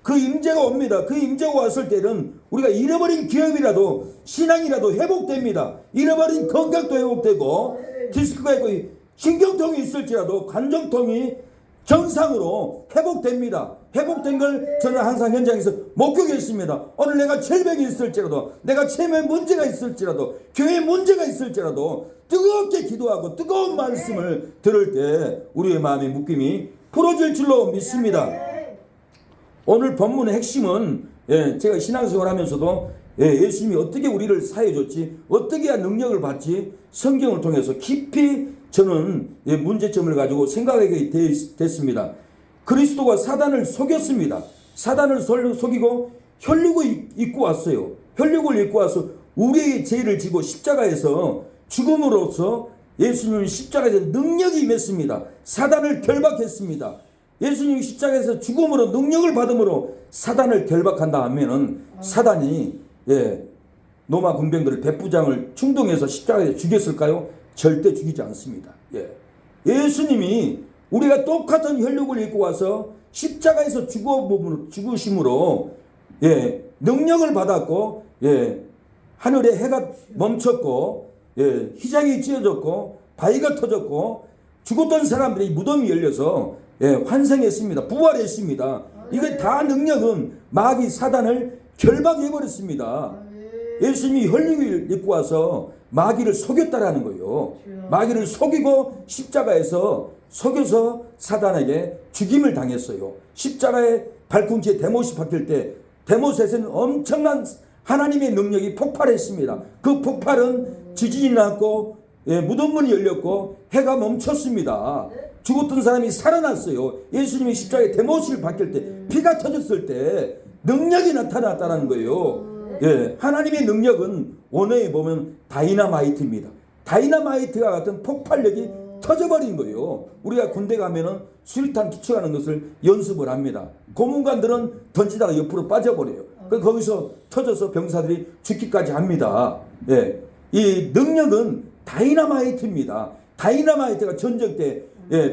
그 임재가 옵니다. 그 임재가 왔을 때는 우리가 잃어버린 기업이라도 신앙이라도 회복됩니다. 잃어버린 건강도 회복되고 디스크가 있고 신경통이 있을지라도 관정통이 정상으로 회복됩니다. 회복된 걸 저는 항상 현장에서 목격했습니다. 오늘 내가 절벽이 있을지라도, 내가 체면 문제가 있을지라도, 교회 문제가 있을지라도 뜨겁게 기도하고 뜨거운 말씀을 들을 때 우리의 마음의 묶임이 풀어질 줄로 믿습니다. 오늘 본문의 핵심은 제가 신앙생활 하면서도 예수님이 어떻게 우리를 사해줬지, 어떻게 해야 능력을 받지, 성경을 통해서 깊이 저는 문제점을 가지고 생각하게 됐습니다. 그리스도가 사단을 속였습니다. 사단을 속이고 혈육을 입고 왔어요. 혈육을 입고 와서 우리의 죄를 지고 십자가에서 죽음으로써 예수님은 십자가에서 능력이 임했습니다. 사단을 결박했습니다. 예수님이 십자가에서 죽음으로 능력을 받음으로 사단을 결박한다 하면은 사단이 로마 군병들을 백부장을 충동해서 십자가에 죽였을까요? 절대 죽이지 않습니다. 예수님이 우리가 똑같은 혈육을 입고 와서 십자가에서 죽으심으로 능력을 받았고 하늘에 해가 멈췄고 휘장이 찢어졌고 바위가 터졌고 죽었던 사람들이 무덤이 열려서 환생했습니다. 부활했습니다. 이게 다 능력은 마귀 사단을 결박해버렸습니다. 예수님이 혈육을 입고 와서 마귀를 속였다라는 거예요. 마귀를 속이고 십자가에서 속여서 사단에게 죽임을 당했어요. 십자가의 발꿈치에 대못이 박힐 때 대못에서는 엄청난 하나님의 능력이 폭발했습니다. 그 폭발은 지진이 났고 무덤문이 열렸고 해가 멈췄습니다. 죽었던 사람이 살아났어요. 예수님이 십자가에 대못을 박힐 때 피가 터졌을 때 능력이 나타났다는 거예요. 하나님의 능력은 원어에 보면 다이나마이트입니다. 다이나마이트와 같은 폭발력이 터져버린 거예요. 우리가 군대 가면은 수류탄 투척하는 것을 연습을 합니다. 고문관들은 던지다가 옆으로 빠져버려요. 거기서 터져서 병사들이 죽기까지 합니다. 이 능력은 다이나마이트입니다. 다이나마이트가 전쟁 때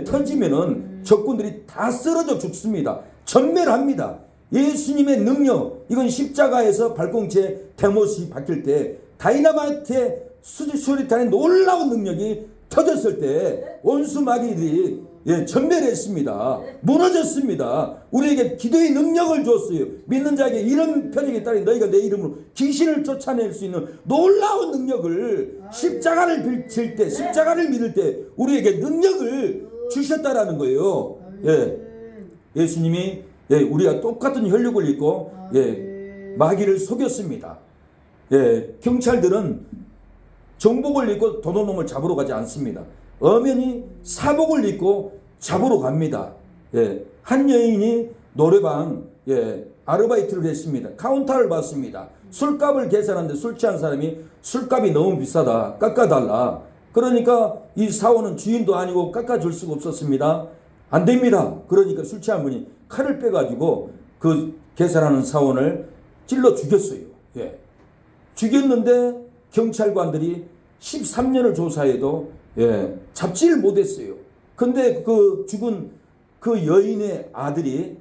터지면은 적군들이 다 쓰러져 죽습니다. 전멸합니다. 예수님의 능력, 이건 십자가에서 발꿈치에 대못이 박힐 때 다이나마이트의 수리탄의 놀라운 능력이 터졌을 때 원수 마귀들이 전멸했습니다. 무너졌습니다. 우리에게 기도의 능력을 줬어요. 믿는 자에게 이런 표적이 따르니 너희가 내 이름으로 귀신을 쫓아낼 수 있는 놀라운 능력을 십자가를 빌칠 때, 십자가를 믿을 때 우리에게 능력을 주셨다라는 거예요. 예수님이 우리가 똑같은 혈육을 입고 마귀를 속였습니다. 경찰들은 정복을 입고 도둑놈을 잡으러 가지 않습니다. 엄연히 사복을 입고 잡으러 갑니다. 한 여인이 노래방 아르바이트를 했습니다. 카운터를 받습니다. 술값을 계산하는데 술 취한 사람이 술값이 너무 비싸다, 깎아달라. 그러니까 이 사원은 주인도 아니고 깎아줄 수가 없었습니다. 안 됩니다. 그러니까 술 취한 분이 칼을 빼가지고 그 계산하는 사원을 찔러 죽였어요. 죽였는데 경찰관들이 13년을 조사해도 잡지를 못했어요. 근데 그 죽은 그 여인의 아들이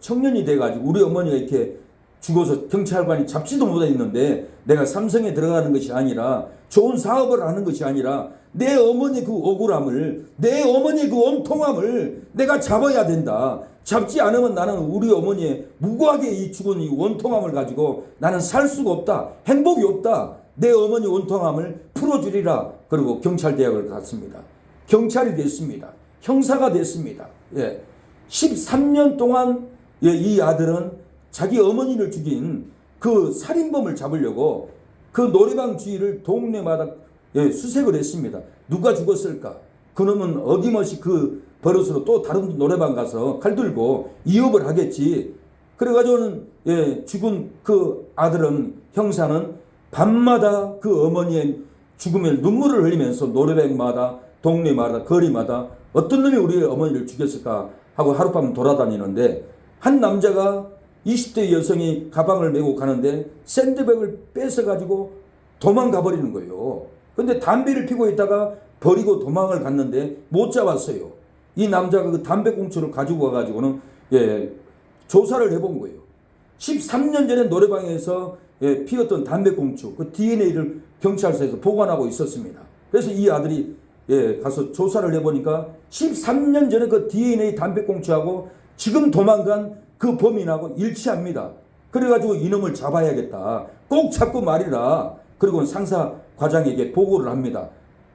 청년이 돼가지고 우리 어머니가 이렇게 죽어서 경찰관이 잡지도 못했는데 내가 삼성에 들어가는 것이 아니라 좋은 사업을 하는 것이 아니라 내 어머니 그 억울함을, 내 어머니 그 원통함을 내가 잡아야 된다. 잡지 않으면 나는 우리 어머니의 무고하게 이 죽은 이 원통함을 가지고 나는 살 수가 없다. 행복이 없다. 내 어머니 원통함을 풀어주리라. 그리고 경찰대학을 갔습니다. 경찰이 됐습니다. 형사가 됐습니다. 13년 동안 이 아들은 자기 어머니를 죽인 그 살인범을 잡으려고 그 노래방 주위를 동네마다 수색을 했습니다. 누가 죽었을까? 그놈은 어김없이 그 버릇으로 또 다른 노래방 가서 칼 들고 이업을 하겠지. 그래가지고는 죽은 그 아들은, 형사는 밤마다 그 어머니의 죽음에 눈물을 흘리면서 노래방마다 동네마다 거리마다 어떤 놈이 우리 어머니를 죽였을까 하고 하룻밤 돌아다니는데 한 남자가 20대 여성이 가방을 메고 가는데 샌드백을 뺏어가지고 도망가 버리는 거예요. 근데 담배를 피고 있다가 버리고 도망을 갔는데 못 잡았어요. 이 남자가 그 담배 꽁초를 가지고 와가지고는 조사를 해본 거예요. 13년 전에 노래방에서 피웠던 담배꽁초 그 DNA를 경찰서에서 보관하고 있었습니다. 그래서 이 아들이 가서 조사를 해보니까 13년 전에 그 DNA 담배꽁초하고 지금 도망간 그 범인하고 일치합니다. 그래가지고 이놈을 잡아야겠다. 꼭 잡고 말이라. 그리고 상사 과장에게 보고를 합니다.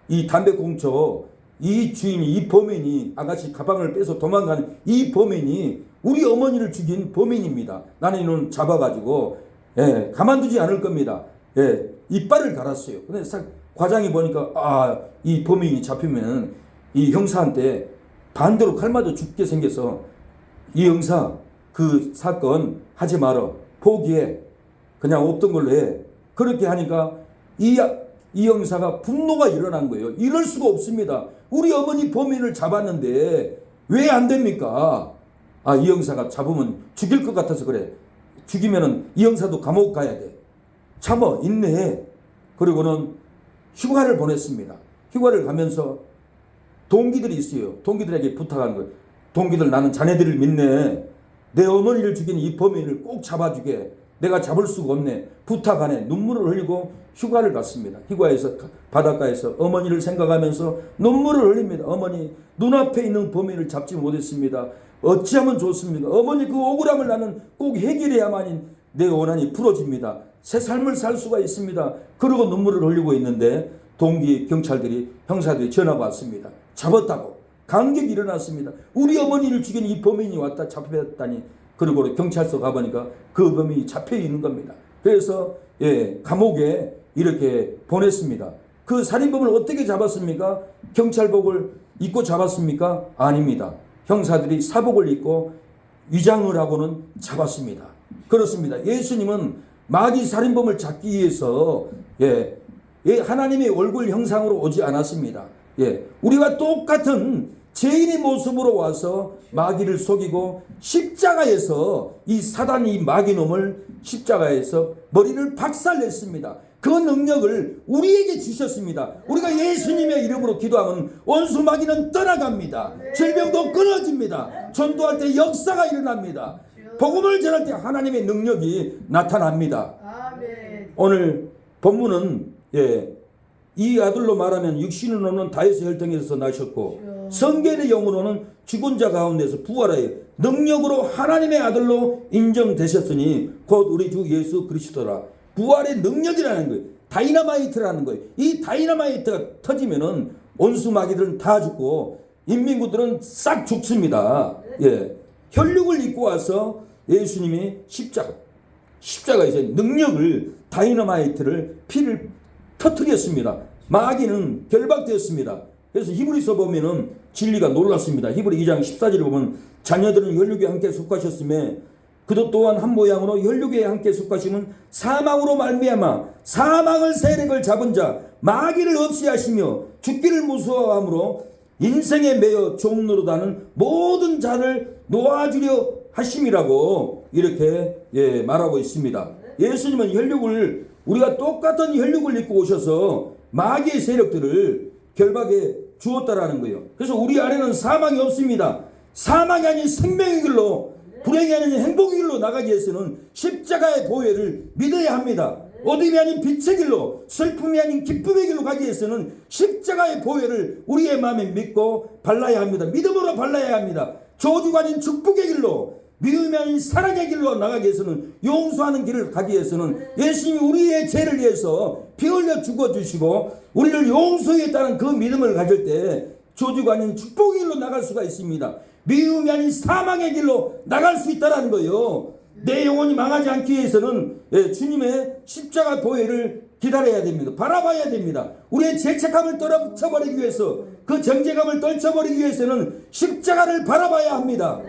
이 담배꽁초 이 주인이 이 범인이 아가씨 가방을 빼서 도망간 이 범인이 우리 어머니를 죽인 범인입니다. 나는 이놈 잡아가지고 가만두지 않을 겁니다. 이빨을 갈았어요. 근데 과장이 보니까 이 범인이 잡히면 이 형사한테 반대로 칼 맞아 죽게 생겨서 이 형사 그 사건 하지 말어. 포기해. 그냥 없던 걸로 해. 그렇게 하니까 이 형사가 분노가 일어난 거예요. 이럴 수가 없습니다. 우리 어머니 범인을 잡았는데 왜 안 됩니까? 이 형사가 잡으면 죽일 것 같아서 그래. 죽이면은 이 형사도 감옥 가야 돼. 참어, 인내해. 그리고는 휴가를 보냈습니다. 휴가를 가면서 동기들이 있어요. 동기들에게 부탁한 거예요. 동기들, 나는 자네들을 믿네. 내 어머니를 죽인 이 범인을 꼭 잡아주게. 내가 잡을 수가 없네. 부탁하네. 눈물을 흘리고 휴가를 갔습니다. 휴가에서 바닷가에서 어머니를 생각하면서 눈물을 흘립니다. 어머니, 눈앞에 있는 범인을 잡지 못했습니다. 어찌하면 좋습니까? 어머니 그 억울함을 나는 꼭 해결해야만이 내 원한이 풀어집니다. 새 삶을 살 수가 있습니다. 그러고 눈물을 흘리고 있는데 동기 경찰들이 형사들이 전화가 왔습니다. 잡았다고. 감격이 일어났습니다. 우리 어머니를 죽인 이 범인이 왔다 잡혔다니. 그리고 경찰서 가보니까 그 범인이 잡혀 있는 겁니다. 그래서 감옥에 이렇게 보냈습니다. 그 살인범을 어떻게 잡았습니까? 경찰복을 입고 잡았습니까? 아닙니다. 형사들이 사복을 입고 위장을 하고는 잡았습니다. 그렇습니다. 예수님은 마귀 살인범을 잡기 위해서 하나님의 얼굴 형상으로 오지 않았습니다. 우리와 똑같은 죄인의 모습으로 와서 마귀를 속이고 십자가에서 이 사단이 마귀놈을 십자가에서 머리를 박살냈습니다. 그 능력을 우리에게 주셨습니다. 우리가 예수님의 이름으로 기도하면 원수 마귀는 떠나갑니다. 질병도 끊어집니다. 전도할 때 역사가 일어납니다. 복음을 전할 때 하나님의 능력이 나타납니다. 오늘 본문은 이 아들로 말하면 육신으로는 다윗의 혈통에서 나셨고 성결의 영으로는 죽은 자 가운데서 부활하여 능력으로 하나님의 아들로 인정되셨으니 곧 우리 주 예수 그리스도라. 부활의 능력이라는 거예요. 다이너마이트라는 거예요. 이 다이너마이트가 터지면은 온수 마귀들은 다 죽고 인민군들은 싹 죽습니다. 혈육을 입고 와서 예수님이 십자가에서 능력을 다이너마이트를 피를 터뜨렸습니다. 마귀는 결박되었습니다. 그래서 히브리서 보면은 진리가 놀랐습니다. 히브리 2장 14절에 보면 자녀들은 혈육에 함께 속하셨음에 그도 또한 한 모양으로 혈육에 함께 속하심은 사망으로 말미암아 사망을 세력을 잡은 자 마귀를 없이 하시며 죽기를 무서워함으로 인생에 매여 종노릇하는 모든 자를 놓아주려 하심이라고 이렇게 말하고 있습니다. 예수님은 혈육을 우리가 똑같은 혈육을 입고 오셔서 마귀의 세력들을 결박해 주었다라는 거예요. 그래서 우리 안에는 사망이 없습니다. 사망이 아닌 생명의 길로 불행이 아닌 행복의 길로 나가기 위해서는 십자가의 보혈을 믿어야 합니다. 어둠이 아닌 빛의 길로 슬픔이 아닌 기쁨의 길로 가기 위해서는 십자가의 보혈을 우리의 마음에 믿고 발라야 합니다. 믿음으로 발라야 합니다. 저주가 아닌 축복의 길로 미움이 아닌 사랑의 길로 나가기 위해서는 용서하는 길을 가기 위해서는 예수님이 우리의 죄를 위해서 피 흘려 죽어주시고 우리를 용서했다는 그 믿음을 가질 때 저주가 아닌 축복의 길로 나갈 수가 있습니다. 미움이 아닌 사망의 길로 나갈 수 있다는 거예요. 내 영혼이 망하지 않기 위해서는 주님의 십자가 보혈을 기다려야 됩니다. 바라봐야 됩니다. 우리의 죄책감을 떨쳐버리기 위해서 그 정죄감을 떨쳐버리기 위해서는 십자가를 바라봐야 합니다.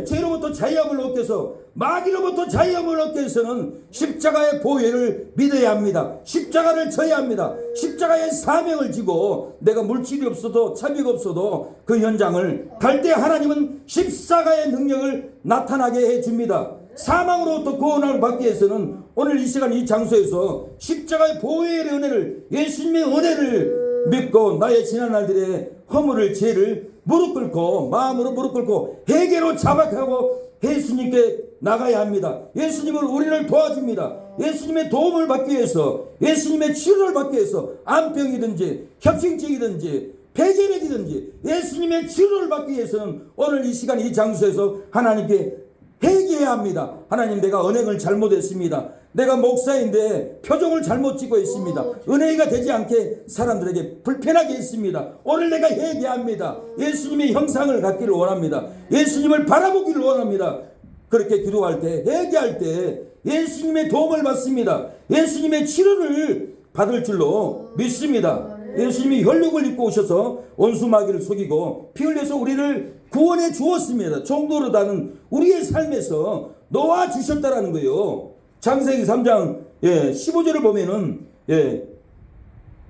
죄로부터 자유함을 얻기 위해서 마귀로부터 자유함을 얻기 위해서는 십자가의 보혈을 믿어야 합니다. 십자가를 져야 합니다. 십자가의 사명을 지고 내가 물질이 없어도 차비가 없어도 그 현장을 갈 때 하나님은 십자가의 능력을 나타나게 해줍니다. 사망으로부터 구원을 받기 위해서는 오늘 이 시간 이 장소에서 십자가의 보혈의 은혜를 예수님의 은혜를 믿고 나의 지난 날들의 허물을 죄를 무릎 꿇고 마음으로 무릎 꿇고 회개로 자박하고 예수님께 나가야 합니다. 예수님을 우리를 도와줍니다. 예수님의 도움을 받기 위해서, 예수님의 치료를 받기 위해서 암병이든지 협심증이든지 폐결핵이든지 예수님의 치료를 받기 위해서는 오늘 이 시간 이 장소에서 하나님께 회개해야 합니다. 하나님, 내가 언행을 잘못했습니다. 내가 목사인데 표정을 잘못 찍고 있습니다. 은혜가 되지 않게 사람들에게 불편하게 했습니다. 오늘 내가 회개합니다. 예수님의 형상을 갖기를 원합니다. 예수님을 바라보기를 원합니다. 그렇게 기도할 때, 회개할 때 예수님의 도움을 받습니다. 예수님의 치료를 받을 줄로 믿습니다. 예수님이 혈육을 입고 오셔서 원수마귀를 속이고 피 흘려서 우리를 구원해 주었습니다. 종도르다는 우리의 삶에서 놓아주셨다라는 거예요. 창세기 3장 15절을 보면은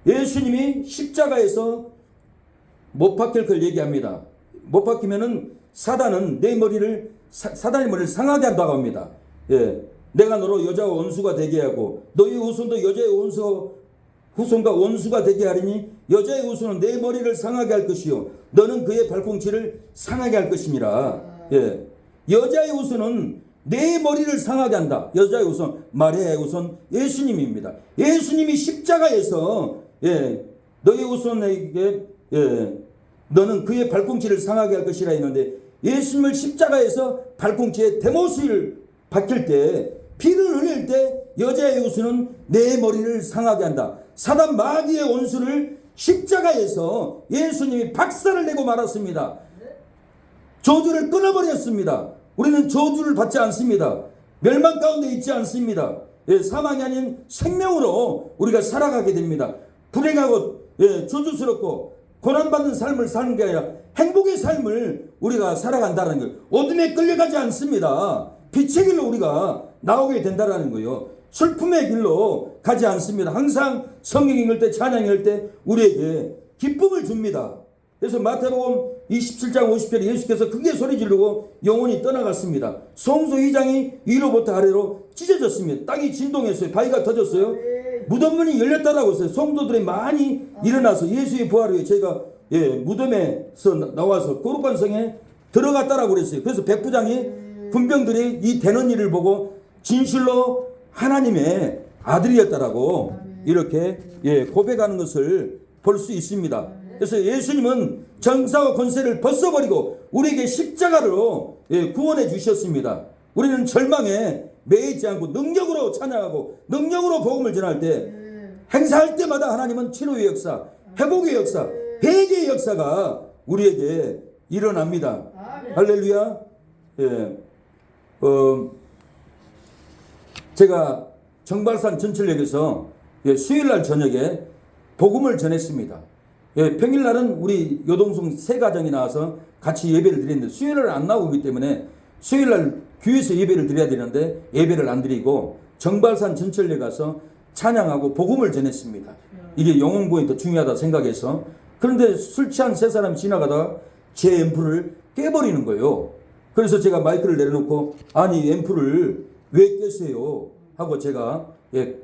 예수님이 십자가에서 못 박힐 걸 얘기합니다. 못 박히면은 사단의 머리를 상하게 한다고 합니다. 내가 너로 여자와 원수가 되게 하고 너의 후손도 여자의 후손과 원수가 되게 하리니 여자의 후손은 내 머리를 상하게 할 것이요 너는 그의 발꿈치를 상하게 할 것이니라. 여자의 후손은 내 머리를 상하게 한다. 여자의 후손, 마리아의 후손 예수님입니다. 예수님이 십자가에서 너의 후손에게 너는 그의 발꿈치를 상하게 할 것이라 했는데, 예수님을 십자가에서 발꿈치에 대못을 박힐 때, 피를 흘릴 때 여자의 후손은 내 머리를 상하게 한다. 사단 마귀의 원수를 십자가에서 예수님이 박살을 내고 말았습니다. 저주를 끊어버렸습니다. 우리는 저주를 받지 않습니다. 멸망 가운데 있지 않습니다. 사망이 아닌 생명으로 우리가 살아가게 됩니다. 불행하고 저주스럽고 고난받는 삶을 사는 게 아니라 행복의 삶을 우리가 살아간다는 거예요. 어둠에 끌려가지 않습니다. 빛의 길로 우리가 나오게 된다는 거예요. 슬픔의 길로 가지 않습니다. 항상 성경 읽을 때, 찬양 읽을 때 우리에게 기쁨을 줍니다. 그래서 마태복음 27장 50절에 예수께서 크게 소리 지르고 영혼이 떠나갔습니다. 성소 2장이 위로부터 아래로 찢어졌습니다. 땅이 진동했어요. 바위가 터졌어요. 무덤문이 열렸다라고 했어요. 성도들이 많이 일어나서 예수의 부활 후에 저희가 무덤에서 나와서 거룩한 성에 들어갔다라고 그랬어요. 그래서 백부장이 군병들이 이 되는 일을 보고 진실로 하나님의 아들이었다라고 이렇게 고백하는 것을 볼 수 있습니다. 그래서 예수님은 정사와 권세를 벗어버리고 우리에게 십자가로 구원해 주셨습니다. 우리는 절망에 매이지 않고 능력으로 찬양하고 능력으로 복음을 전할 때, 행사할 때마다 하나님은 치료의 역사, 회복의 역사, 회개의 역사가 우리에게 일어납니다. 할렐루야. 제가 정발산 전철역에서 수요일날 저녁에 복음을 전했습니다. 평일날은 우리 여동생 세 가정이 나와서 같이 예배를 드리는데 수요일날 안 나오기 때문에 수요일날 교회에서 예배를 드려야 되는데 예배를 안 드리고 정발산 전철역에 가서 찬양하고 복음을 전했습니다. 이게 영혼구원이 더 중요하다 생각해서. 그런데 술 취한 세 사람이 지나가다가 제 앰프를 깨버리는 거예요. 그래서 제가 마이크를 내려놓고 아니 앰프를 왜 깨세요? 하고 제가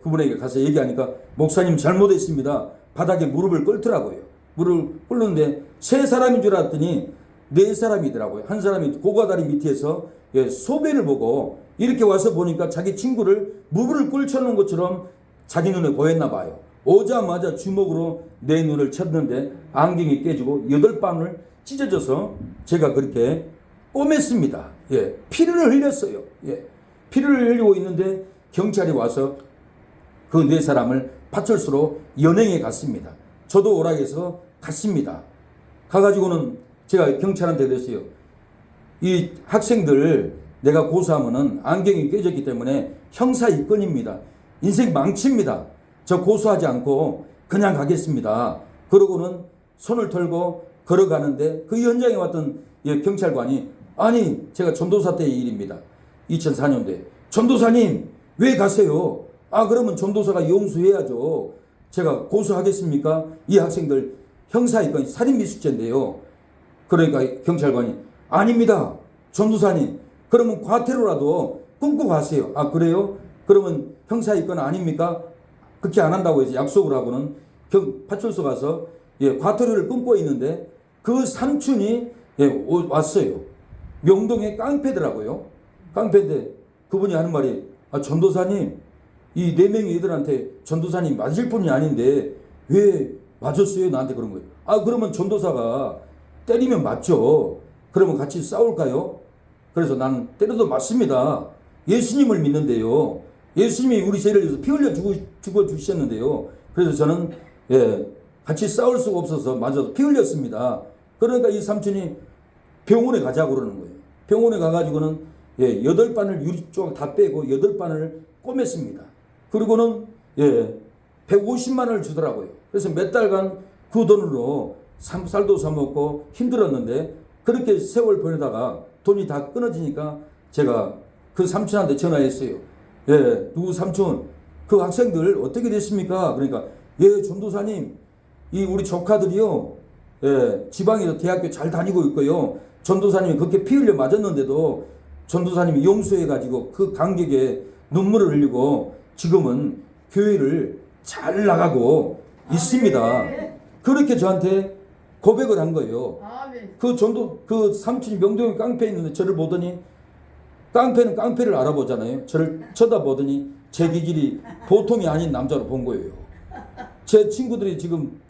그분에게 가서 얘기하니까 목사님 잘못했습니다. 바닥에 무릎을 꿇더라고요. 무릎을 꿇는데 세 사람인 줄 알았더니 네 사람이더라고요. 한 사람이 고가다리 밑에서 소변을 보고 이렇게 와서 보니까 자기 친구를 무릎을 꿇쳐놓은 것처럼 자기 눈에 보였나 봐요. 오자마자 주먹으로 내 눈을 쳤는데 안경이 깨지고 8방울 찢어져서 제가 그렇게 꼬맸습니다. 피를 흘렸어요. 피를 흘리고 있는데 경찰이 와서 그 네 사람을 파출소로 연행해 갔습니다. 저도 오락해서 갔습니다. 가가지고는 제가 경찰한테 그랬어요. 이 학생들 내가 고소하면은 안경이 깨졌기 때문에 형사 입건입니다. 인생 망칩니다. 저 고소하지 않고 그냥 가겠습니다. 그러고는 손을 털고 걸어가는데 그 현장에 왔던 경찰관이 아니 제가 전도사 때의 일입니다. 2004년도에 전도사님 왜 가세요? 아 그러면 전도사가 용서해야죠. 제가 고소하겠습니까? 이 학생들 형사입건 살인미수죄인데요. 그러니까 경찰관이 아닙니다. 전도사님 그러면 과태료라도 끊고 가세요. 아 그래요? 그러면 형사입건 아닙니까? 그렇게 안 한다고 해서 약속을 하고는 파출소 가서 과태료를 끊고 있는데 그 삼촌이 왔어요. 명동에 깡패더라고요. 깡패인데 그분이 하는 말이 전도사님 이 4명의 애들한테 전도사님 맞을 분이 아닌데 왜 맞았어요? 나한테 그런 거예요. 그러면 전도사가 때리면 맞죠. 그러면 같이 싸울까요? 그래서 나는 때려도 맞습니다. 예수님을 믿는데요. 예수님이 우리 죄를 위해서 피 흘려 죽어주셨는데요. 그래서 저는 같이 싸울 수가 없어서 맞아서 피 흘렸습니다. 그러니까 이 삼촌이 병원에 가자고 그러는 거예요. 병원에 가가지고는 8바늘 유리조각 다 빼고 8바늘 꼬맸습니다. 그리고는 150만 원을 주더라고요. 그래서 몇 달간 그 돈으로 쌀도 사 먹고 힘들었는데 그렇게 세월 보내다가 돈이 다 끊어지니까 제가 그 삼촌한테 전화했어요. 누구 삼촌 그 학생들 어떻게 됐습니까? 그러니까 전도사님 이 우리 조카들이요 지방에서 대학교 잘 다니고 있고요. 전도사님이 그렇게 피 흘려 맞았는데도 전도사님이 용서해가지고 그 감격에 눈물을 흘리고 지금은 교회를 잘 나가고 있습니다. 그렇게 저한테 고백을 한 거예요. 그 삼촌이 명동에 깡패 있는데 저를 보더니 깡패는 깡패를 알아보잖아요. 저를 쳐다보더니 제 기질이 보통이 아닌 남자로 본 거예요. 제 친구들이 지금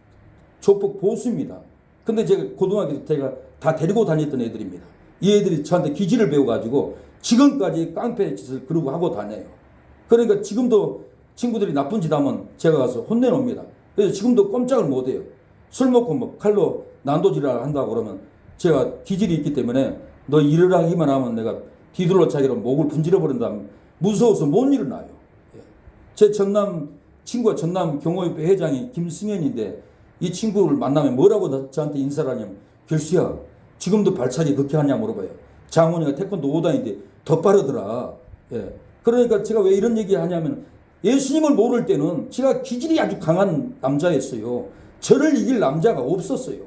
조폭 보수입니다. 근데 제가 고등학교 때 제가 다 데리고 다녔던 애들입니다. 이 애들이 저한테 기질을 배워가지고 지금까지 깡패 짓을 그러고 하고 다녀요. 그러니까 지금도 친구들이 나쁜 짓 하면 제가 가서 혼내놓습니다. 그래서 지금도 꼼짝을 못해요. 술 먹고 뭐 칼로 난도질을 한다고 그러면 제가 기질이 있기 때문에 너 일을 하기만 하면 내가 뒤돌러 차기로 목을 분질러 버린다면 무서워서 못 일어나요. 제 전남 친구가 전남 경호협회 회장이 김승현인데 이 친구를 만나면 뭐라고 저한테 인사를 하냐면 결수야 지금도 발차기 그렇게 하냐 물어봐요. 장훈이가 태권도 5단인데 더 빠르더라. 그러니까 제가 왜 이런 얘기 하냐면 예수님을 모를 때는 제가 기질이 아주 강한 남자였어요. 저를 이길 남자가 없었어요.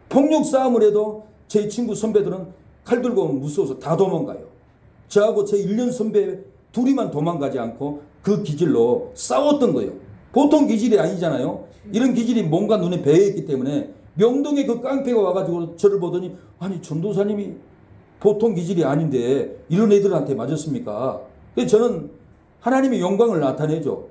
폭력 싸움을 해도 제 친구 선배들은 칼 들고 오면 무서워서 다 도망가요. 저하고 제 1년 선배 둘이만 도망가지 않고 그 기질로 싸웠던 거예요. 보통 기질이 아니잖아요. 이런 기질이 몸과 눈에 배어있기 때문에 명동에 그 깡패가 와가지고 저를 보더니 아니 전도사님이 보통 기질이 아닌데 이런 애들한테 맞았습니까? 저는 하나님의 영광을 나타내죠.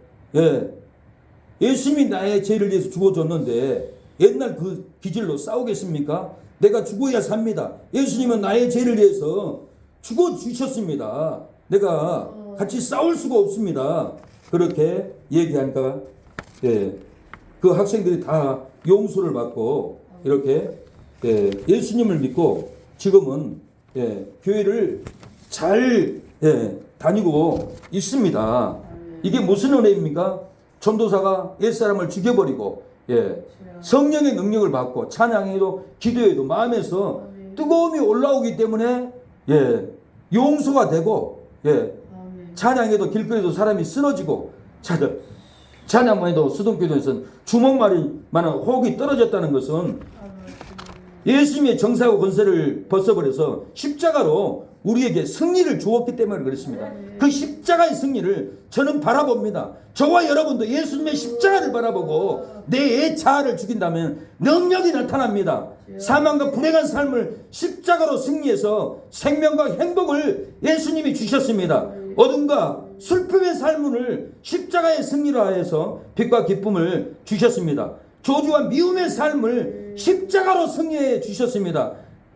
예수님이 나의 죄를 위해서 죽어줬는데 옛날 그 기질로 싸우겠습니까? 내가 죽어야 삽니다. 예수님은 나의 죄를 위해서 죽어주셨습니다. 내가 같이 싸울 수가 없습니다. 그렇게 얘기하니까 그 학생들이 다 용서를 받고 이렇게 예수님을 믿고 지금은 교회를 잘 다니고 있습니다. 이게 무슨 은혜입니까? 전도사가 옛사람을 죽여버리고 성령의 능력을 받고 찬양에도 기도에도 마음에서 뜨거움이 올라오기 때문에 용서가 되고 찬양에도 길거리에도 사람이 쓰러지고 찬양만 해도 수동교도에서는 주먹만한 호흡이 떨어졌다는 것은 예수님의 정사고 권세를 벗어버려서 십자가로 우리에게 승리를 주었기 때문에 그렇습니다. 그 십자가의 승리를 저는 바라봅니다. 저와 여러분도 예수님의 십자가를 바라보고 내 자아를 죽인다면 능력이 나타납니다. 사망과 불행한 삶을 십자가로 승리해서 생명과 행복을 예수님이 주셨습니다. 어둠과 슬픔의 삶을 십자가의 승리로 하여서 빛과 기쁨을 주셨습니다. 저주와 미움의 삶을 십자가로 승리해 주셨습니다.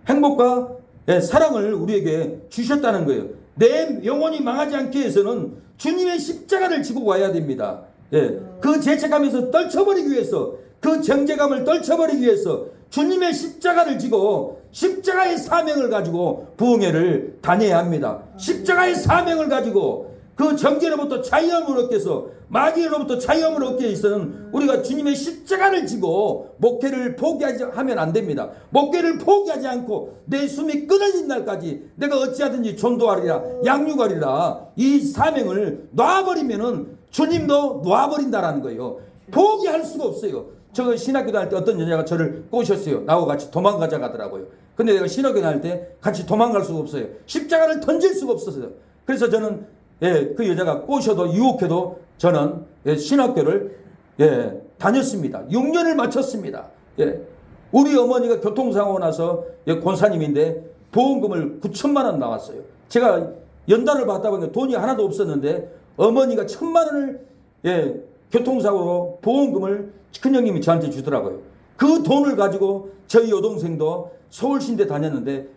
행복과 사랑을 우리에게 주셨다는 거예요. 내 영혼이 망하지 않기 위해서는 주님의 십자가를 지고 와야 됩니다. 그 죄책감에서 떨쳐버리기 위해서, 그 정죄감을 떨쳐버리기 위해서 주님의 십자가를 지고 십자가의 사명을 가지고 부흥회를 다녀야 합니다. 십자가의 사명을 가지고 그 정죄로부터 자유함을 얻기 위해서, 마귀로부터 자유함을 얻기 위해서는 우리가 주님의 십자가를 지고 목회를 포기하면 안 됩니다. 목회를 포기하지 않고 내 숨이 끊어진 날까지 내가 어찌하든지 전도하리라, 양육하리라, 이 사명을 놔버리면은 주님도 놔버린다라는 거예요. 포기할 수가 없어요. 저 신학교 다닐 때 어떤 여자가 저를 꼬셨어요. 나하고 같이 도망가자 하더라고요. 근데 내가 신학교 다닐 때 같이 도망갈 수가 없어요. 십자가를 던질 수가 없었어요. 그래서 저는 그 여자가 꼬셔도 유혹해도 저는 신학교를 다녔습니다. 6년을 마쳤습니다. 우리 어머니가 교통사고 나서 권사님인데 보험금을 9천만 원 나왔어요. 제가 연단을 받다 보니까 돈이 하나도 없었는데 어머니가 1,000만 원을 교통사고로 보험금을 큰형님이 저한테 주더라고요. 그 돈을 가지고 저희 여동생도 서울신대 다녔는데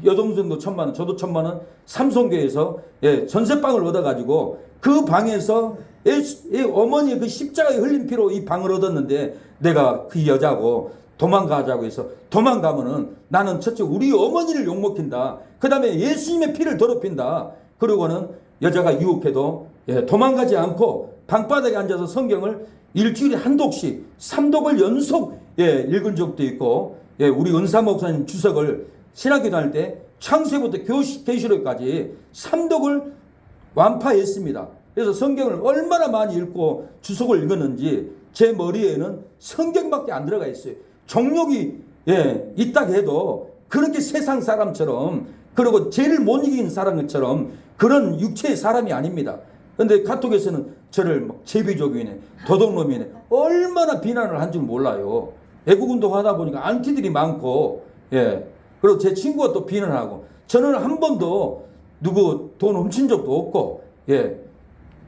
여동생도 1,000만 원, 저도 1,000만 원 삼성교회에서 전세방을 얻어가지고 그 방에서 어머니의 그 십자가에 흘린 피로 이 방을 얻었는데 내가 그 여자고 도망가자고 해서 도망가면은 나는 첫째 우리 어머니를 욕먹힌다. 그 다음에 예수님의 피를 더럽힌다. 그러고는 여자가 유혹해도 도망가지 않고 방바닥에 앉아서 성경을 일주일에 한 독씩 3독을 연속 읽은 적도 있고 우리 은사 목사님 주석을 신학교 다닐 때 창세부터 계시록까지 3독을 완파했습니다. 그래서 성경을 얼마나 많이 읽고 주석을 읽었는지 제 머리에는 성경밖에 안 들어가 있어요. 정욕이 있다 해도 그렇게 세상 사람처럼 그리고 죄를 못 이긴 사람처럼 그런 육체의 사람이 아닙니다. 그런데 카톡에서는 저를 막 제비족이네, 도둑놈이네 얼마나 비난을 한 줄 몰라요. 애국운동 하다 보니까 안티들이 많고 그리고 제 친구가 또 비난하고 저는 한 번도 누구 돈 훔친 적도 없고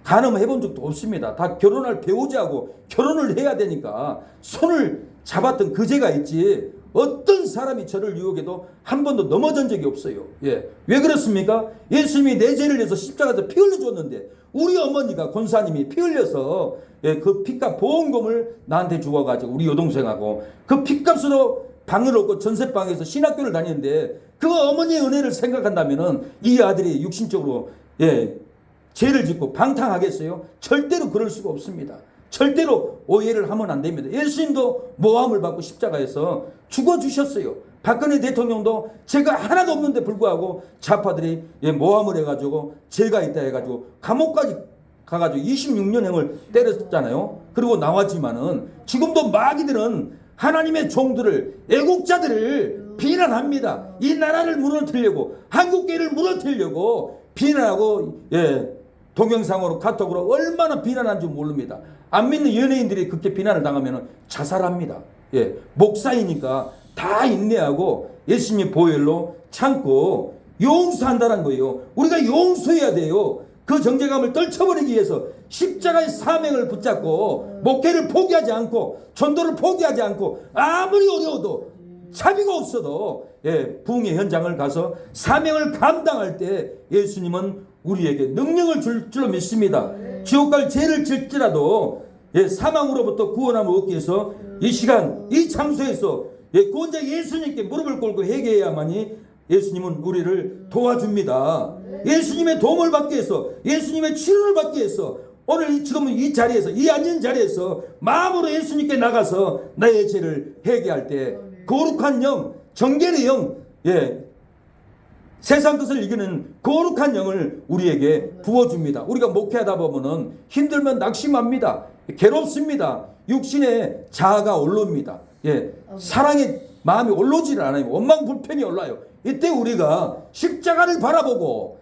간음해 본 적도 없습니다. 다 결혼할 배우자하고 결혼을 해야 되니까 손을 잡았던 그제가 있지 어떤 사람이 저를 유혹해도 한 번도 넘어진 적이 없어요. 왜 그렇습니까? 예수님이 내 죄를 위해서 십자가에서 피 흘려줬는데 우리 어머니가 권사님이 피 흘려서 그 피값 보험금을 나한테 주어가지고 우리 여동생하고 그 피값으로 방을 얻고 전세방에서 신학교를 다니는데 그 어머니의 은혜를 생각한다면은 이 아들이 육신적으로 죄를 짓고 방탕하겠어요? 절대로 그럴 수가 없습니다. 절대로 오해를 하면 안 됩니다. 예수님도 모함을 받고 십자가에서 죽어주셨어요. 박근혜 대통령도 죄가 하나도 없는데 불구하고 좌파들이 모함을 해가지고 죄가 있다 해가지고 감옥까지 가가지고 26년형을 때렸잖아요. 그리고 나왔지만은 지금도 마귀들은 하나님의 종들을 애국자들을 비난합니다. 이 나라를 무너뜨리려고 한국교회를 무너뜨리려고 비난하고 동영상으로 카톡으로 얼마나 비난한 줄 모릅니다. 안 믿는 연예인들이 그렇게 비난을 당하면 자살합니다. 목사이니까 다 인내하고 예수님의 보혈로 참고 용서한다는 거예요. 우리가 용서해야 돼요. 그 정죄감을 떨쳐버리기 위해서 십자가의 사명을 붙잡고 목회를 포기하지 않고 전도를 포기하지 않고 아무리 어려워도 자비가 없어도 부흥의 현장을 가서 사명을 감당할 때 예수님은 우리에게 능력을 줄 줄로 믿습니다. 지옥 갈 죄를 질지라도 사망으로부터 구원함을 얻기 위해서 이 시간 이 장소에서 구원자 예수님께 무릎을 꿇고 회개해야만이 예수님은 우리를 도와줍니다. 예수님의 도움을 받기 위해서 예수님의 치료를 받기 위해서 오늘 지금 이 자리에서 이 앉은 자리에서 마음으로 예수님께 나가서 나의 죄를 회개할 때 거룩한 영, 정결의 영, 세상 것을 이기는 거룩한 영을 우리에게 부어줍니다. 우리가 목회하다 보면은 힘들면 낙심합니다. 괴롭습니다. 육신의 자아가 올라옵니다. 사랑의 마음이 올라오지를 않아요. 원망 불평이 올라요. 이때 우리가 십자가를 바라보고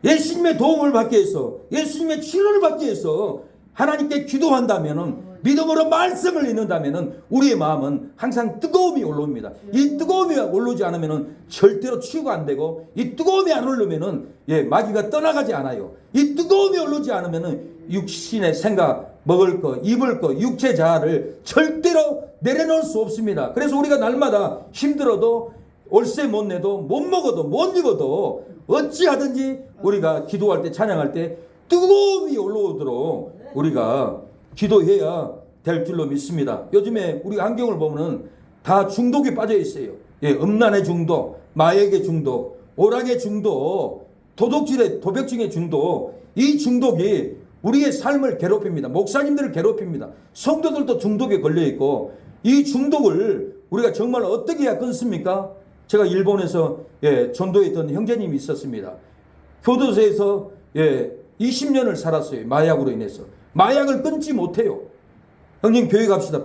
예수님의 도움을 받기 위해서 예수님의 치료를 받기 위해서 하나님께 기도한다면은 믿음으로 말씀을 읽는다면은 우리의 마음은 항상 뜨거움이 올라옵니다. 이 뜨거움이 올라오지 않으면은 절대로 치유가 안 되고 이 뜨거움이 안 올라오면은 마귀가 떠나가지 않아요. 이 뜨거움이 올라오지 않으면은 육신의 생각, 먹을 거, 입을 거, 육체 자아를 절대로 내려놓을 수 없습니다. 그래서 우리가 날마다 힘들어도 월세 못 내도 못 먹어도 못 입어도 어찌하든지 우리가 기도할 때 찬양할 때 뜨거움이 올라오도록 우리가 기도해야 될 줄로 믿습니다. 요즘에 우리 환경을 보면은 다 중독에 빠져 있어요. 음란의 중독, 마약의 중독, 오락의 중독, 도덕질의 중독. 이 중독이 우리의 삶을 괴롭힙니다. 목사님들을 괴롭힙니다. 성도들도 중독에 걸려 있고 이 중독을 우리가 정말 어떻게 해야 끊습니까? 제가 일본에서 전도했던 형제님이 있었습니다. 교도소에서 20년을 살았어요. 마약으로 인해서. 마약을 끊지 못해요. 형님 교회 갑시다.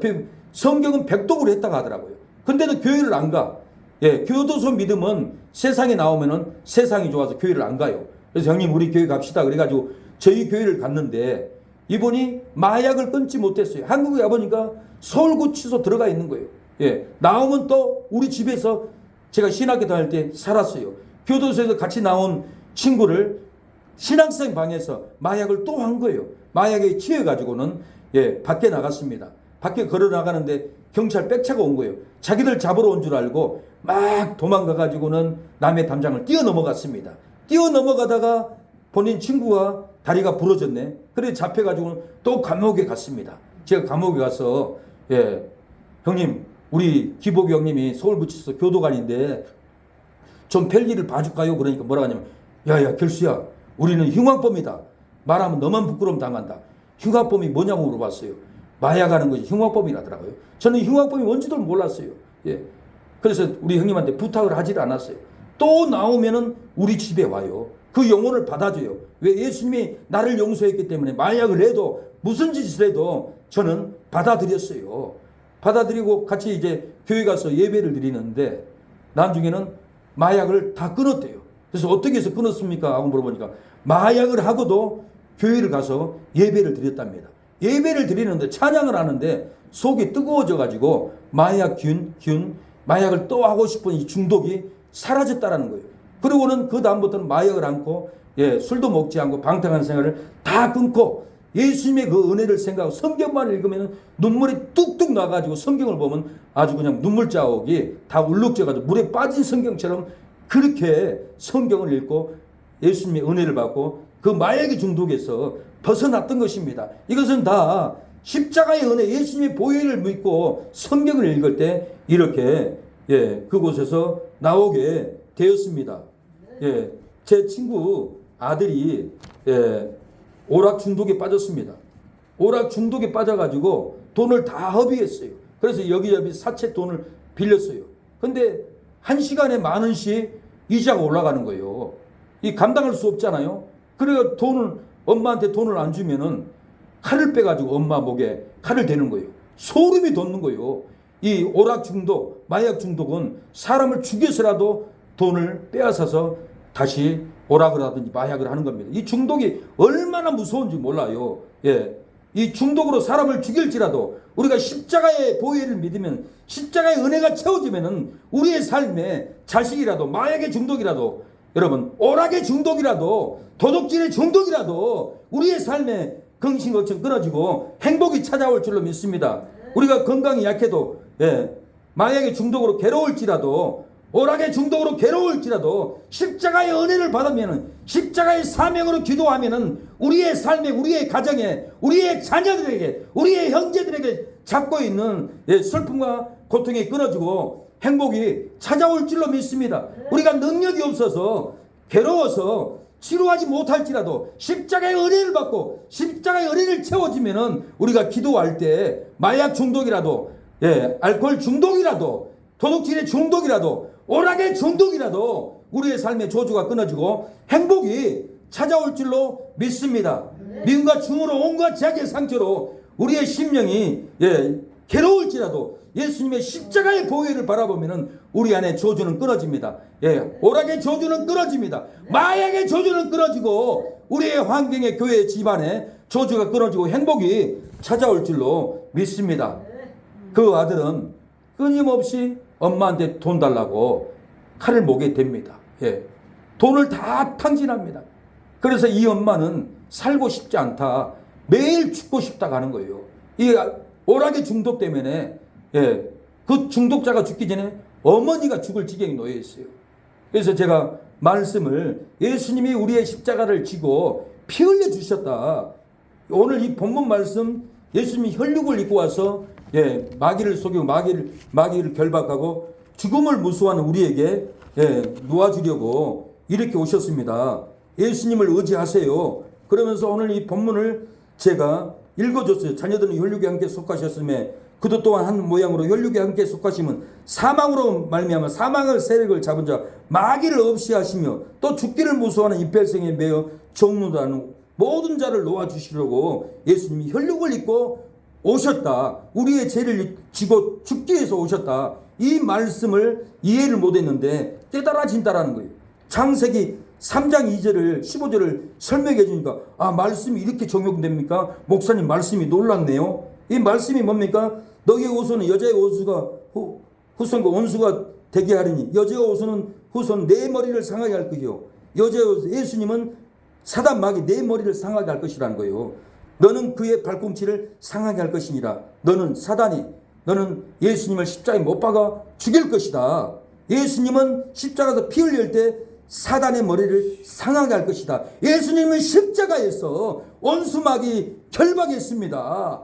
성경은 백독으로 했다고 하더라고요. 근데도 교회를 안 가. 교도소 믿음은 세상에 나오면은 세상이 좋아서 교회를 안 가요. 그래서 형님 우리 교회 갑시다. 그래가지고 저희 교회를 갔는데 이분이 마약을 끊지 못했어요. 한국에 와보니까 서울구치소 들어가 있는 거예요. 나오면 또 우리 집에서 제가 신학교 다닐 때 살았어요. 교도소에서 같이 나온 친구를 신학생 방에서 마약을 또 한 거예요. 마약에 취해가지고는 밖에 나갔습니다. 밖에 걸어 나가는데 경찰 백차가 온 거예요. 자기들 잡으러 온 줄 알고 막 도망가가지고는 남의 담장을 뛰어넘어갔습니다. 뛰어넘어가다가 본인 친구가 다리가 부러졌네. 그래 잡혀가지고는 또 감옥에 갔습니다. 제가 감옥에 가서 형님, 우리 기복이 형님이 서울구치소 교도관인데 좀 펠기를 봐줄까요? 그러니까 뭐라고 하냐면, 야야 결수야, 우리는 흉악범이다. 말하면 너만 부끄러움 당한다. 흉악범이 뭐냐고 물어봤어요. 마약하는 것이 흉악범이라더라고요. 저는 흉악범이 뭔지도 몰랐어요. 그래서 우리 형님한테 부탁을 하질 않았어요. 또 나오면은 우리 집에 와요. 그 영혼을 받아줘요. 왜? 예수님이 나를 용서했기 때문에 마약을 해도 무슨 짓을 해도 저는 받아들였어요. 받아들이고 같이 이제 교회 가서 예배를 드리는데 나중에는 마약을 다 끊었대요. 그래서 어떻게 해서 끊었습니까? 하고 물어보니까 마약을 하고도 교회를 가서 예배를 드렸답니다. 예배를 드리는데 찬양을 하는데 속이 뜨거워져 가지고 마약을 또 하고 싶은 이 중독이 사라졌다라는 거예요. 그리고는 그 다음부터는 마약을 않고 술도 먹지 않고 방탕한 생활을 다 끊고 예수님의 그 은혜를 생각하고 성경만 읽으면 눈물이 뚝뚝 나가지고 성경을 보면 아주 그냥 눈물 자국이 다 울룩져가지고 물에 빠진 성경처럼 그렇게 성경을 읽고 예수님의 은혜를 받고 그 마약의 중독에서 벗어났던 것입니다. 이것은 다 십자가의 은혜, 예수님의 보혈을 믿고 성경을 읽을 때 이렇게 그곳에서 나오게 되었습니다. 제 친구 아들이 오락 중독에 빠졌습니다. 오락 중독에 빠져가지고 돈을 다 허비했어요. 그래서 여기저기 사채 돈을 빌렸어요. 근데 한 시간에 10,000원씩 이자가 올라가는 거예요. 이 감당할 수 없잖아요. 그래서 엄마한테 돈을 안 주면은 칼을 빼가지고 엄마 목에 칼을 대는 거예요. 소름이 돋는 거예요. 이 오락 중독, 마약 중독은 사람을 죽여서라도 돈을 빼앗아서 다시 오락을 하든지 마약을 하는 겁니다. 이 중독이 얼마나 무서운지 몰라요. 이 중독으로 사람을 죽일지라도 우리가 십자가의 보혈을 믿으면 십자가의 은혜가 채워지면은 우리의 삶에 자식이라도 마약의 중독이라도 여러분 오락의 중독이라도 도둑질의 중독이라도 우리의 삶에 근심걱정 끊어지고 행복이 찾아올 줄로 믿습니다. 우리가 건강이 약해도 마약의 중독으로 괴로울지라도 오락의 중독으로 괴로울지라도 십자가의 은혜를 받으면 십자가의 사명으로 기도하면 우리의 삶에 우리의 가정에 우리의 자녀들에게 우리의 형제들에게 잡고 있는 슬픔과 고통이 끊어지고 행복이 찾아올 줄로 믿습니다. 우리가 능력이 없어서 괴로워서 치료하지 못할지라도 십자가의 은혜를 받고 십자가의 은혜를 채워지면은 우리가 기도할 때 마약 중독이라도 알코올 중독이라도 도둑질의 중독이라도 오락의 중독이라도 우리의 삶의 저주가 끊어지고 행복이 찾아올 줄로 믿습니다. 미움과 중으로 온갖 죄악의 상처로 우리의 심령이 괴로울지라도 예수님의 십자가의 보혈을 바라보면 우리 안에 저주는 끊어집니다. 오락의 저주는 끊어집니다. 마약의 저주는 끊어지고 우리의 환경에 교회 집안에 저주가 끊어지고 행복이 찾아올 줄로 믿습니다. 그 아들은 끊임없이 엄마한테 돈 달라고 칼을 목에 댑니다. 돈을 다 탕진합니다. 그래서 이 엄마는 살고 싶지 않다. 매일 죽고 싶다 하는 거예요. 이 오락의 중독 때문에 그 중독자가 죽기 전에 어머니가 죽을 지경에 놓여 있어요. 그래서 제가 말씀을 예수님이 우리의 십자가를 지고 피 흘려 주셨다. 오늘 이 본문 말씀 예수님이 혈육을 입고 와서 마귀를 속이고 마귀를 결박하고 죽음을 무수하는 우리에게 놓아주려고 이렇게 오셨습니다. 예수님을 의지하세요. 그러면서 오늘 이 본문을 제가 읽어줬어요. 자녀들은 혈육에 함께 속하셨음에 그도 또한 한 모양으로 혈육에 함께 속하시면 사망으로 말미암아 사망의 세력을 잡은 자 마귀를 없이 하시며 또 죽기를 무서워하는 이펠성에 매여 종로하는 모든 자를 놓아주시려고 예수님이 혈육을 입고 오셨다. 우리의 죄를 지고 죽기 위해서 오셨다. 이 말씀을 이해를 못했는데 깨달아진다라는 거예요. 창세기 3장 2절을 15절을 설명해 주니까 말씀이 이렇게 적용됩니까? 목사님 말씀이 놀랍네요. 이 말씀이 뭡니까? 너희의 오수는 여자의 오수가 후손과 원수가 되게 하리니 여자의 오수는 후손 내 머리를 상하게 할 것이요. 여자 예수님은 사단 마귀 내 머리를 상하게 할 것이라는 거예요. 너는 그의 발꿈치를 상하게 할 것이니라. 너는 너는 예수님을 십자가에 못 박아 죽일 것이다. 예수님은 십자가에서 피 흘릴 때 사단의 머리를 상하게 할 것이다. 예수님은 십자가에서 원수마귀 결박했습니다.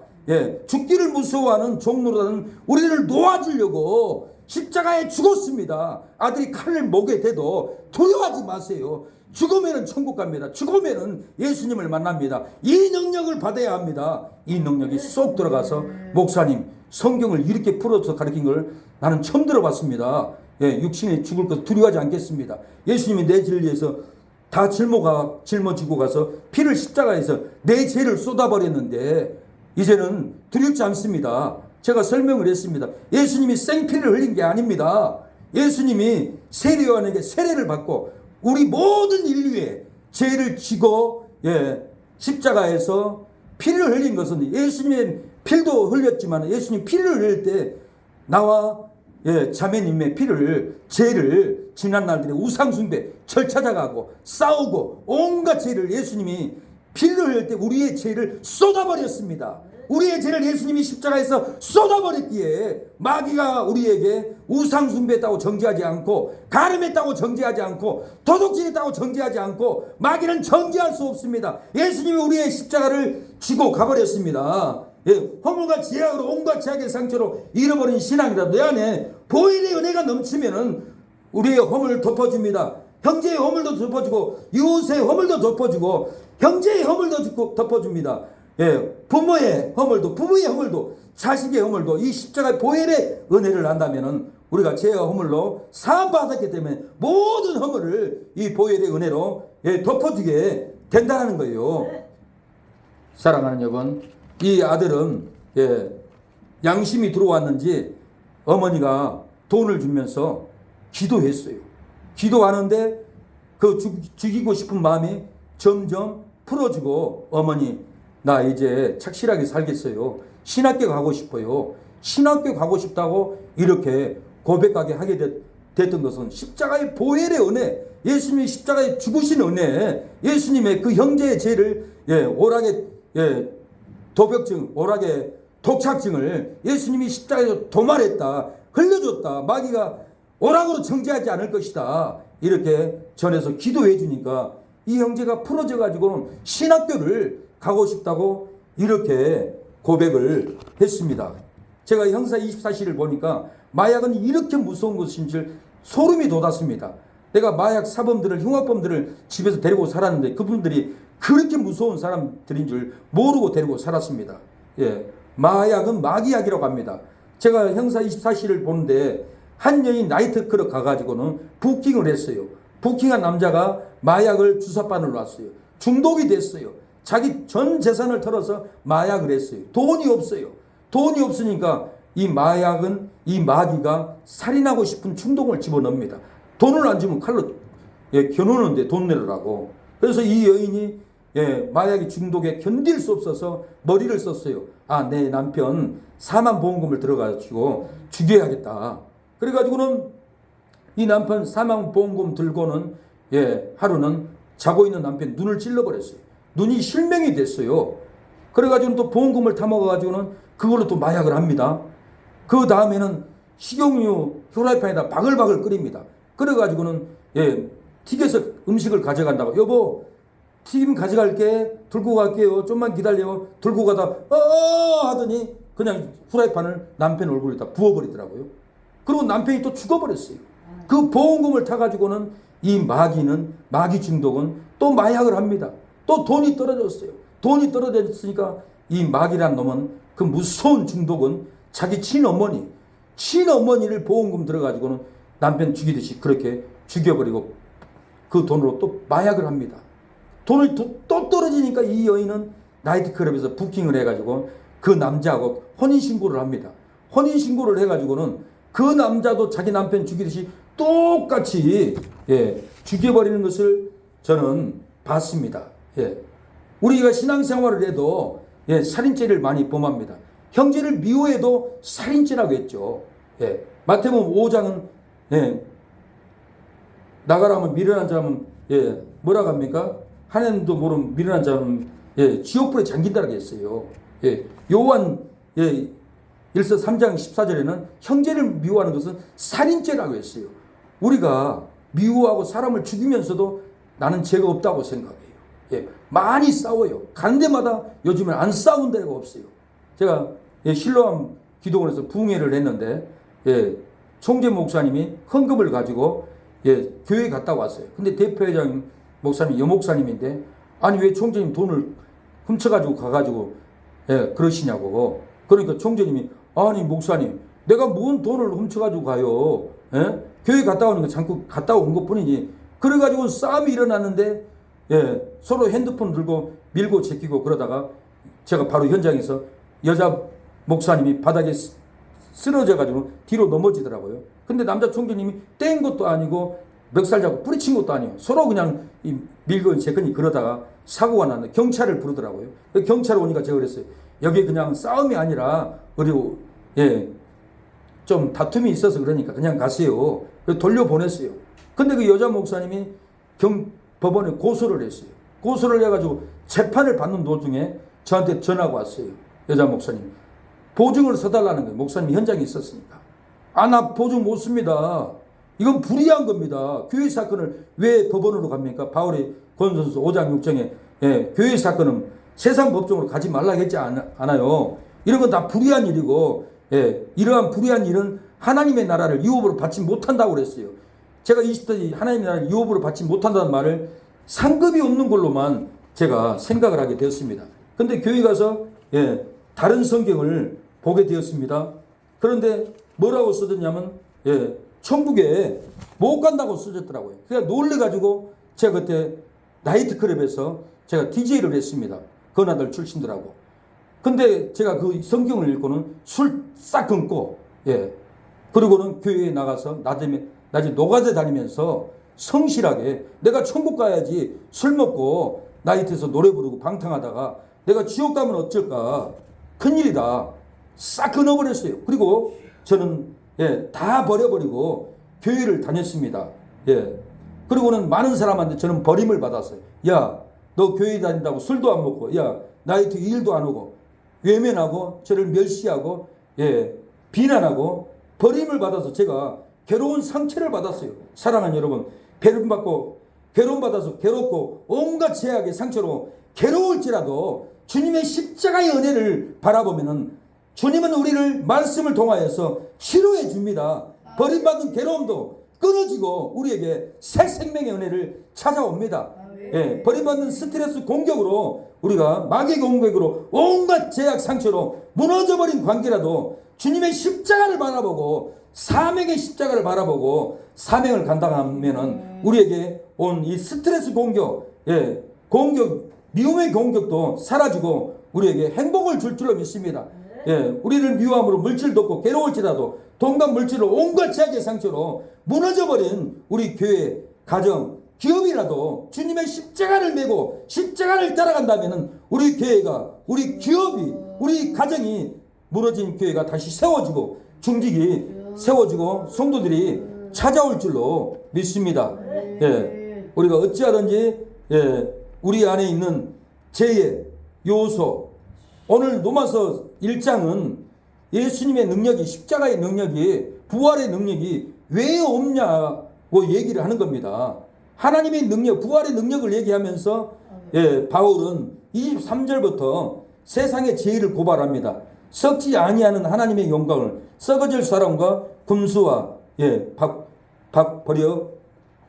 죽기를 무서워하는 종로라는 우리를 놓아주려고 십자가에 죽었습니다. 아들이 칼을 목에 대도 두려워하지 마세요. 죽으면 천국 갑니다. 죽으면 예수님을 만납니다. 이 능력을 받아야 합니다. 이 능력이 쏙 들어가서 목사님 성경을 이렇게 풀어서 가르친 걸 나는 처음 들어봤습니다. 육신이 죽을 것 두려워하지 않겠습니다. 예수님이 내 죄를 위해서 다 짊어지고 가서 피를 십자가에서 내 죄를 쏟아버렸는데 이제는 두렵지 않습니다. 제가 설명을 했습니다. 예수님이 생피를 흘린 게 아닙니다. 예수님이 세례요한에게 세례를 받고 우리 모든 인류의 죄를 지고 십자가에서 피를 흘린 것은 예수님의 피도 흘렸지만 예수님 피를 흘릴 때 나와 자매님의 죄를 지난 날들에 우상숭배, 절 찾아가고 싸우고 온갖 죄를 예수님이 피를 흘릴 때 우리의 죄를 쏟아버렸습니다. 우리의 죄를 예수님이 십자가에서 쏟아버렸기에 마귀가 우리에게 우상숭배했다고 정죄하지 않고 가늠했다고 정죄하지 않고 도둑질했다고 정죄하지 않고 마귀는 정죄할 수 없습니다. 예수님이 우리의 십자가를 지고 가버렸습니다. 허물과 죄악으로 온갖 죄악의 상처로 잃어버린 신앙이다. 내 안에 보혈의 은혜가 넘치면은 우리의 허물을 덮어줍니다. 형제의 허물도 덮어주고 이웃의 허물도 덮어주고 형제의 허물도 덮어줍니다. 부모의 허물도 부부의 허물도 자식의 허물도 이 십자가의 보혈의 은혜를 안다면은 우리가 죄와 허물로 사함받았기 때문에 모든 허물을 이 보혈의 은혜로 덮어주게 된다는 거예요. 사랑하는 여러분, 이 아들은 양심이 들어왔는지 어머니가 돈을 주면서 기도했어요. 기도하는데 그 죽이고 싶은 마음이 점점 풀어지고 어머니 나 이제 착실하게 살겠어요. 신학교 가고 싶어요. 신학교 가고 싶다고 이렇게 고백하게 하게 됐던 것은 십자가의 보혈의 은혜, 예수님이 십자가에 죽으신 은혜, 예수님의 그 형제의 죄를 오락의 도벽증, 오락의 독착증을 예수님이 십자가에서 도말했다, 흘려줬다, 마귀가 오락으로 정죄하지 않을 것이다 이렇게 전해서 기도해 주니까 이 형제가 풀어져 가지고는 신학교를 가고 싶다고 이렇게 고백을 했습니다. 제가 형사 24시를 보니까 마약은 이렇게 무서운 것인 줄 소름이 돋았습니다. 내가 마약 사범들을 흉악범들을 집에서 데리고 살았는데 그분들이 그렇게 무서운 사람들인 줄 모르고 데리고 살았습니다. 마약은 마귀약이라고 합니다. 제가 형사 24시를 보는데 한 여인 나이트클럽 가가지고는 부킹을 했어요. 부킹한 남자가 마약을 주사바늘 놨어요. 중독이 됐어요. 자기 전 재산을 털어서 마약을 했어요. 돈이 없어요. 돈이 없으니까 이 마귀가 살인하고 싶은 충동을 집어넣습니다. 돈을 안 주면 칼로 겨누는데 돈 내라고. 그래서 이 여인이 마약의 중독에 견딜 수 없어서 머리를 썼어요. 내 남편 사망보험금을 들어가지고 죽여야겠다. 그래가지고는 이 남편 사망보험금 들고는 하루는 자고 있는 남편 눈을 찔러버렸어요. 눈이 실명이 됐어요. 그래가지고는 또 보험금을 타먹어가지고는 그걸로 또 마약을 합니다. 그 다음에는 식용유 후라이팬에다 바글바글 끓입니다. 그래가지고는 튀겨서 음식을 가져간다고. 여보 튀김 가져갈게. 들고 갈게요. 좀만 기다려. 들고 가다 하더니 그냥 후라이팬을 남편 얼굴에다 부어버리더라고요. 그리고 남편이 또 죽어버렸어요. 그 보험금을 타가지고는 이 마귀 중독은 또 마약을 합니다. 또 돈이 떨어졌어요. 돈이 떨어졌으니까 이 마귀란 놈은 그 무서운 중독은 자기 친어머니를 보험금 들어가지고는 남편 죽이듯이 그렇게 죽여버리고 그 돈으로 또 마약을 합니다. 돈이 또 떨어지니까 이 여인은 나이트클럽에서 부킹을 해가지고 그 남자하고 혼인신고를 합니다. 혼인신고를 해가지고는 그 남자도 자기 남편 죽이듯이 똑같이 죽여버리는 것을 저는 봤습니다. 우리가 신앙생활을 해도 살인죄를 많이 범합니다. 형제를 미워해도 살인죄라고 했죠. 마태복음 5장은 나가라면 미련한 자면 뭐라고 합니까? 하나님도 모르는 미련한 자는 지옥불에 잠긴다라고 했어요. 요한 1서 3장 14절에는 형제를 미워하는 것은 살인죄라고 했어요. 우리가 미워하고 사람을 죽이면서도 나는 죄가 없다고 생각해요. 많이 싸워요. 간 데마다 요즘은 안 싸운 데가 없어요. 제가 실로암 기도원에서 부흥회를 했는데 총재 목사님이 헌금을 가지고 교회에 갔다 왔어요. 근데 대표회장 목사님이 여목사님인데 아니 왜 총재님 돈을 훔쳐가지고 가가지고 그러시냐고. 그러니까 총재님이 아니 목사님 내가 뭔 돈을 훔쳐가지고 가요. 교회 갔다 오는 거 잠깐 갔다 온 것뿐이지. 그래가지고 싸움이 일어났는데 서로 핸드폰 들고 밀고 제끼고 그러다가 제가 바로 현장에서 여자 목사님이 바닥에 쓰러져가지고 뒤로 넘어지더라고요. 근데 남자 총재님이 뗀 것도 아니고 멱살 잡고 뿌리친 것도 아니에요. 서로 그냥 밀고 제끼니 그러다가 사고가 났는데 경찰을 부르더라고요. 경찰 오니까 제가 그랬어요. 여기 그냥 싸움이 아니라 우리 좀 다툼이 있어서 그러니까 그냥 가세요. 돌려보냈어요. 근데 그 여자 목사님이 법원에 고소를 했어요. 고소를 해가지고 재판을 받는 도중에 저한테 전화가 왔어요. 여자 목사님. 보증을 서달라는 거예요. 목사님이 현장에 있었으니까. 나 보증 못 씁니다. 이건 불이한 겁니다. 교회 사건을 왜 법원으로 갑니까? 바울의 고린도전서 5장 6장에 교회 사건은 세상 법정으로 가지 말라고 했지 않아요. 이런 건 다 불이한 일이고 이러한 불이한 일은 하나님의 나라를 유업으로 받지 못한다고 그랬어요. 제가 20대 하나님의 나라를 유업으로 받지 못한다는 말을 상급이 없는 걸로만 제가 생각을 하게 되었습니다. 근데 교회 가서 다른 성경을 보게 되었습니다. 그런데 뭐라고 써졌냐면 천국에 못 간다고 써졌더라고요. 그래서 놀래가지고 제가 그때 나이트클럽에서 제가 DJ를 했습니다. 건아들 출신들하고. 근데 제가 그 성경을 읽고는 술 싹 끊고 그리고는 교회에 나가서 낮에 노가다 다니면서 성실하게 내가 천국 가야지 술 먹고 나이트에서 노래 부르고 방탕하다가 내가 지옥 가면 어쩔까 큰일이다 싹 끊어버렸어요. 그리고 저는 다 버려버리고 교회를 다녔습니다. 그리고는 많은 사람한테 저는 버림을 받았어요. 야, 너 교회 다닌다고 술도 안 먹고 야 나이트 일도 안 오고 외면하고 저를 멸시하고 비난하고 버림을 받아서 제가 괴로운 상처를 받았어요. 사랑하는 여러분, 괴로움받아서 괴롭고 온갖 죄악의 상처로 괴로울지라도 주님의 십자가의 은혜를 바라보면은 주님은 우리를 말씀을 통하여서 치료해 줍니다. 버림받은 괴로움도 끊어지고 우리에게 새 생명의 은혜를 찾아옵니다. 버림받는 스트레스 공격으로 우리가 마귀의 공격으로 온갖 죄악 상처로 무너져버린 관계라도 주님의 십자가를 바라보고 사명의 십자가를 바라보고 사명을 감당하면은 우리에게 온 이 스트레스 공격, 미움의 공격도 사라지고 우리에게 행복을 줄 줄로 믿습니다. 우리를 미워함으로 물질도 없고 괴로울지라도 동감 물질로 온갖 죄악의 상처로 무너져버린 우리 교회, 가정, 기업이라도 주님의 십자가를 메고 십자가를 따라간다면은 우리 교회가, 우리 기업이, 우리 가정이 무너진 교회가 다시 세워지고 중직이 세워지고 성도들이 찾아올 줄로 믿습니다. 우리가 어찌하든지 우리 안에 있는 죄의 요소, 오늘 로마서 1장은 예수님의 능력이, 십자가의 능력이, 부활의 능력이 왜 없냐고 얘기를 하는 겁니다. 하나님의 능력, 부활의 능력을 얘기하면서 바울은 23절부터 세상의 죄를 고발합니다. 썩지 아니하는 하나님의 영광을 썩어질 사람과 금수와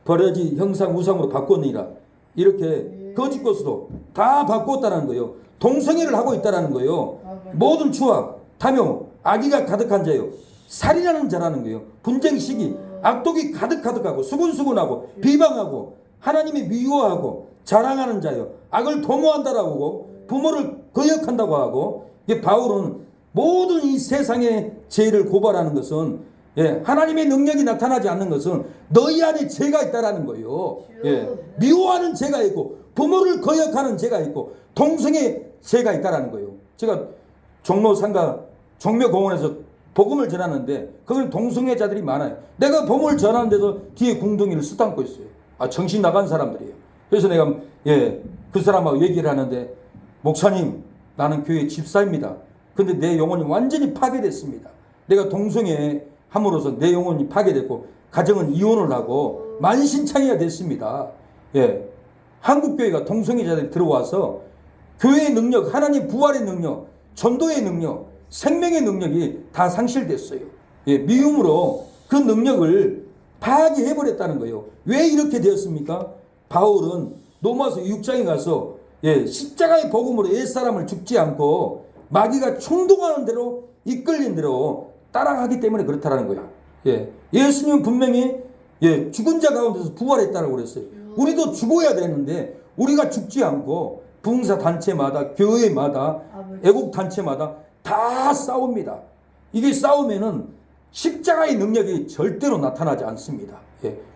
버려지 형상 우상으로 바꿨느니라. 이렇게 거짓 것으로 다 바꿨다는 거예요. 동성애를 하고 있다는 거예요. 모든 추악, 탐욕, 악의가 가득한 자요. 살인하는 자라는 거예요. 분쟁 시기, 악독이 가득하고 수군수군하고 비방하고 하나님이 미워하고 자랑하는 자요. 악을 도모한다라고 하고 부모를 거역한다고 하고 바울은 모든 이 세상의 죄를 고발하는 것은 하나님의 능력이 나타나지 않는 것은 너희 안에 죄가 있다라는 거예요. 미워하는 죄가 있고 부모를 거역하는 죄가 있고 동성애 죄가 있다라는 거예요. 제가 종로상가 종묘공원에서 복음을 전하는데 거기는 동성애자들이 많아요. 내가 복음을 전하는데도 뒤에 궁둥이를 쓰담고 있어요. 정신 나간 사람들이에요. 그래서 내가 그 사람하고 얘기를 하는데, 목사님, 나는 교회 집사입니다. 근데 내 영혼이 완전히 파괴됐습니다. 내가 동성애 함으로써 내 영혼이 파괴됐고 가정은 이혼을 하고 만신창이가 됐습니다. 한국교회가 동성애자들이 들어와서 교회의 능력, 하나님 부활의 능력, 전도의 능력, 생명의 능력이 다 상실됐어요. 미움으로 그 능력을 파괴해버렸다는 거예요. 왜 이렇게 되었습니까? 바울은 로마서 6장에 가서 십자가의 복음으로 옛사람을 죽지 않고 마귀가 충동하는 대로 이끌린 대로 따라가기 때문에 그렇다는 거예요. 예수님은 분명히 죽은 자 가운데서 부활했다고 그랬어요. 우리도 죽어야 되는데 우리가 죽지 않고 부흥사 단체마다, 교회마다, 애국 단체마다 다 싸웁니다. 이게 싸우면은 십자가의 능력이 절대로 나타나지 않습니다.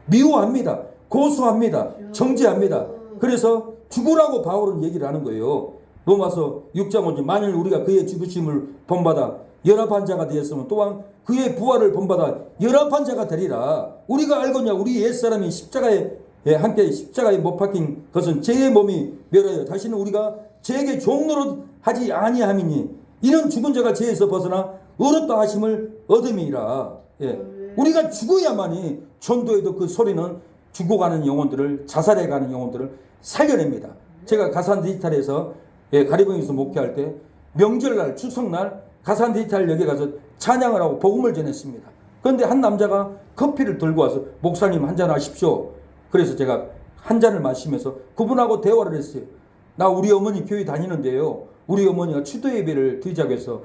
미워합니다. 고소합니다. 정죄합니다. 그래서 죽으라고 바울은 얘기를 하는 거예요. 로마서 6장 5절, 만일 우리가 그의 죽으심을 본받아 연합한 자가 되었으면 또한 그의 부활을 본받아 연합한 자가 되리라. 우리가 알거냐, 우리 옛사람이 십자가에 함께 십자가에 못 박힌 것은 죄의 몸이 멸하여 다시는 우리가 죄에게 종노릇 하지 아니함이니 이는 죽은 자가 죄에서 벗어나 의롭다 하심을 얻음이라. 우리가 죽어야만이 전도에도 그 소리는 죽어가는 영혼들을, 자살해가는 영혼들을 살려냅니다. 제가 가산 디지털에서 가리봉에서 목회할 때 명절날, 추석날 가산 디지털 역에 가서 찬양을 하고 복음을 전했습니다. 그런데 한 남자가 커피를 들고 와서 목사님 한잔 하십시오. 그래서 제가 한 잔을 마시면서 그분하고 대화를 했어요. 나 우리 어머니 교회 다니는데요, 우리 어머니가 추도 예배를 드리자고 해서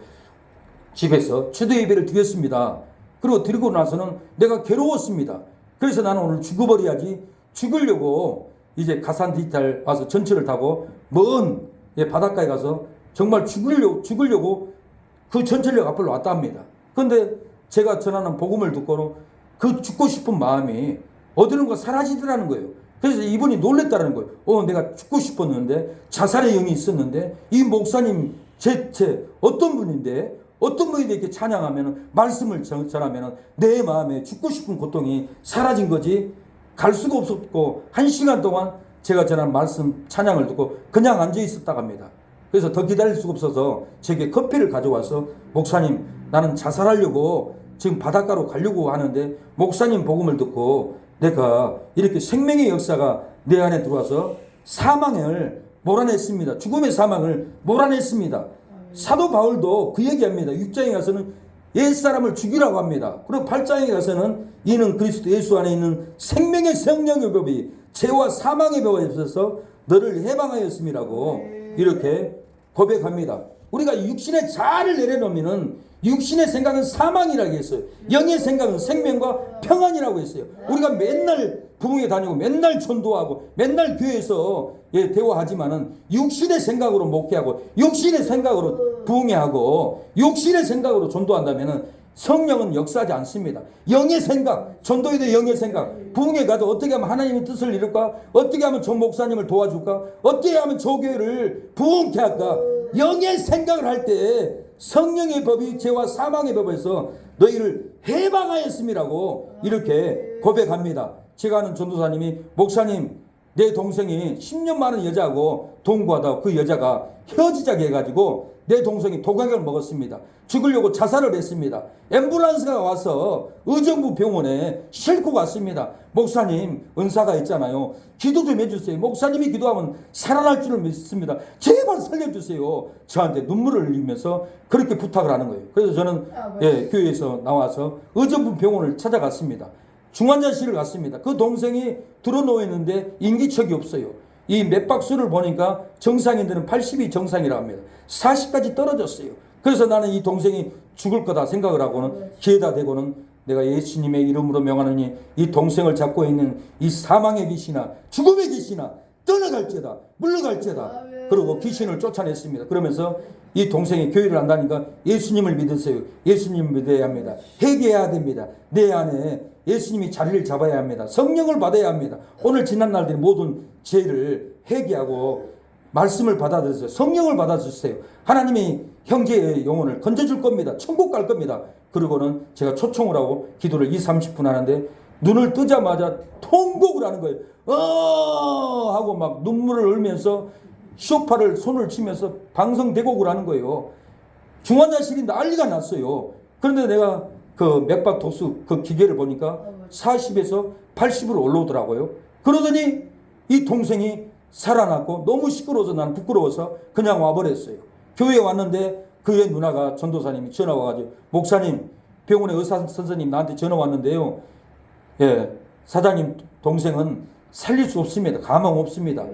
집에서 추도 예배를 드렸습니다. 그리고 드리고 나서는 내가 괴로웠습니다. 그래서 나는 오늘 죽어버려야지, 죽으려고 이제 가산 디지털 와서 전철을 타고 먼 바닷가에 가서 정말 죽으려고 그 전철역 앞으로 왔다 합니다. 그런데 제가 전하는 복음을 듣고는 그 죽고 싶은 마음이 어디론가 사라지더라는 거예요. 그래서 이분이 놀랬다는 거예요. 내가 죽고 싶었는데, 자살의 영이 있었는데, 이 목사님 어떤 분인데, 어떤 분이 이렇게 찬양하면, 말씀을 전하면 내 마음에 죽고 싶은 고통이 사라진 거지. 갈 수가 없었고 1시간 동안 제가 전한 말씀 찬양을 듣고 그냥 앉아 있었다고 합니다. 그래서 더 기다릴 수가 없어서 제게 커피를 가져와서, 목사님, 나는 자살하려고 지금 바닷가로 가려고 하는데 목사님 복음을 듣고 내가 이렇게 생명의 역사가 내 안에 들어와서 사망을 몰아냈습니다. 죽음의 사망을 몰아냈습니다. 사도 바울도 그 얘기합니다. 6장에 가서는 옛사람을 죽이라고 합니다. 그리고 8장에 가서는 이는 그리스도 예수 안에 있는 생명의 성령의 법이 죄와 사망의 법에 있어서 너를 해방하였음이라고 이렇게 고백합니다. 우리가 육신의 자아를 내려놓으면 육신의 생각은 사망이라고 했어요. 영의 생각은 생명과 평안이라고 했어요. 우리가 맨날 부흥회 다니고 맨날 전도하고 맨날 교회에서 대화하지만은 육신의 생각으로 목회하고 육신의 생각으로 부흥회하고 육신의 생각으로 전도한다면은 성령은 역사하지 않습니다. 영의 생각, 전도에도 영의 생각, 부흥회 가도 어떻게 하면 하나님의 뜻을 이룰까? 어떻게 하면 전 목사님을 도와줄까? 어떻게 하면 저 교회를 부흥케 할까? 영의 생각을 할 때 성령의 법이 죄와 사망의 법에서 너희를 해방하였음이라고 이렇게 고백합니다. 제가 아는 전도사님이, 목사님, 내 동생이 10년 많은 여자하고 동거하다 그 여자가 헤어지자게 해가지고 내 동생이 독약을 먹었습니다. 죽으려고 자살을 했습니다. 앰뷸런스가 와서 의정부 병원에 싣고 갔습니다. 목사님, 은사가 있잖아요. 기도 좀 해주세요. 목사님이 기도하면 살아날 줄을 믿습니다. 제발 살려주세요. 저한테 눈물을 흘리면서 그렇게 부탁을 하는 거예요. 그래서 저는 교회에서 나와서 의정부 병원을 찾아갔습니다. 중환자실을 갔습니다. 그 동생이 들어놓였는데 인기척이 없어요. 이 맥박수를 보니까 정상인들은 80이 정상이라고 합니다. 40까지 떨어졌어요. 그래서 나는 이 동생이 죽을 거다 생각을 하고는 기회다 대고는 내가 예수님의 이름으로 명하느니 이 동생을 잡고 있는 이 사망의 귀신아, 죽음의 귀신아, 떠나갈지어다, 물러갈지어다. 그리고 귀신을 쫓아냈습니다. 그러면서 이 동생이 교회를 안다니까 예수님을 믿으세요. 예수님을 믿어야 합니다. 회개해야 됩니다. 내 안에 예수님이 자리를 잡아야 합니다. 성령을 받아야 합니다. 오늘 지난 날들이 모든 죄를 회개하고 말씀을 받아들이세요. 성령을 받아주세요. 하나님이 형제의 영혼을 건져줄 겁니다. 천국 갈 겁니다. 그러고는 제가 초청을 하고 기도를 20-30분 하는데 눈을 뜨자마자 통곡을 하는 거예요. 하고 막 눈물을 흘리면서 소파를 손을 치면서 방성대곡을 하는 거예요. 중환자실이 난리가 났어요. 그런데 내가 그 맥박 도수 그 기계를 보니까 40에서 80으로 올라오더라고요. 그러더니 이 동생이 살아났고 너무 시끄러워서 나는 부끄러워서 그냥 와버렸어요. 교회에 왔는데 그의 누나가 전도사님이 전화 와가지고 목사님 병원에 의사 선생님 나한테 전화 왔는데요. 예, 사장님 동생은 살릴 수 없습니다. 가망 없습니다.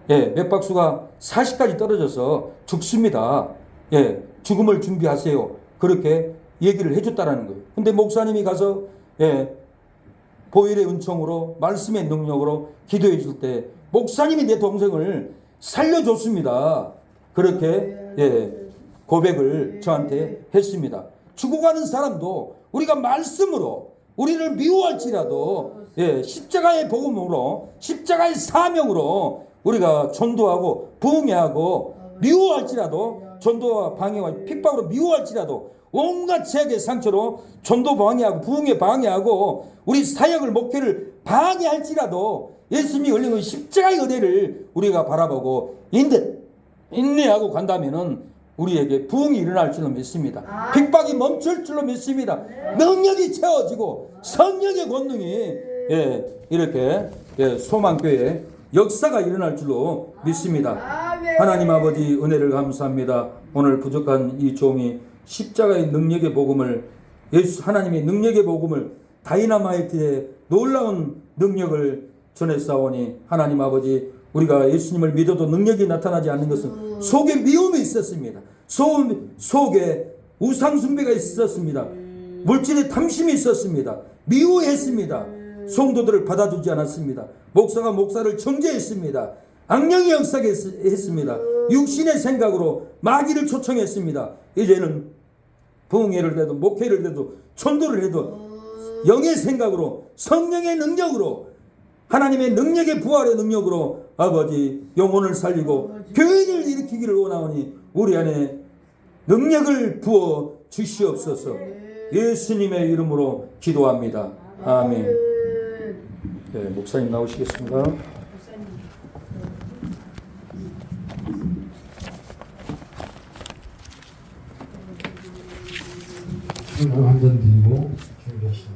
예, 맥박수가 40까지 떨어져서 죽습니다. 예, 죽음을 준비하세요. 그렇게 얘기를 해줬다라는 거예요. 근데 목사님이 가서 예, 보혈의 은총으로 말씀의 능력으로 기도해 줄 때 목사님이 내 동생을 살려줬습니다. 그렇게 예, 고백을 저한테 했습니다. 죽어가는 사람도 우리가 말씀으로 우리를 미워할지라도 예, 십자가의 복음으로 십자가의 사명으로 우리가 전도하고 부흥해하고 미워할지라도 전도와 방해와 핍박으로 미워할지라도 온갖 죄악의 상처로 전도 방해하고 부흥에 방해하고 우리 사역을 목회를 방해할지라도 예수님이 흘린 십자가의 은혜를 우리가 바라보고 인내하고 간다면은 우리에게 부흥이 일어날 줄로 믿습니다. 핍박이 멈출 줄로 믿습니다. 능력이 채워지고 성령의 권능이 예, 이렇게 예, 소망교회 역사가 일어날 줄로 믿습니다. 하나님 아버지 은혜를 감사합니다. 오늘 부족한 이 종이 십자가의 능력의 복음을 하나님의 능력의 복음을 다이너마이트의 놀라운 능력을 전했사오니 하나님 아버지 우리가 예수님을 믿어도 능력이 나타나지 않는 것은 속에 미움이 있었습니다. 속에 우상숭배가 있었습니다. 물질의 탐심이 있었습니다. 미워했습니다. 성도들을 받아주지 않았습니다. 목사가 목사를 정죄했습니다. 악령이 역사했습니다. 육신의 생각으로 마귀를 초청했습니다. 이제는 부흥회를 해도 목회를 해도 전도를 해도 영의 생각으로 성령의 능력으로 하나님의 능력의 부활의 능력으로 아버지 영혼을 살리고 교회를 일으키기를 원하오니 우리 안에 능력을 부어 주시옵소서. 예수님의 이름으로 기도합니다. 아멘. 네, 목사님 나오시겠습니다. 한잔 드리고 준비하시면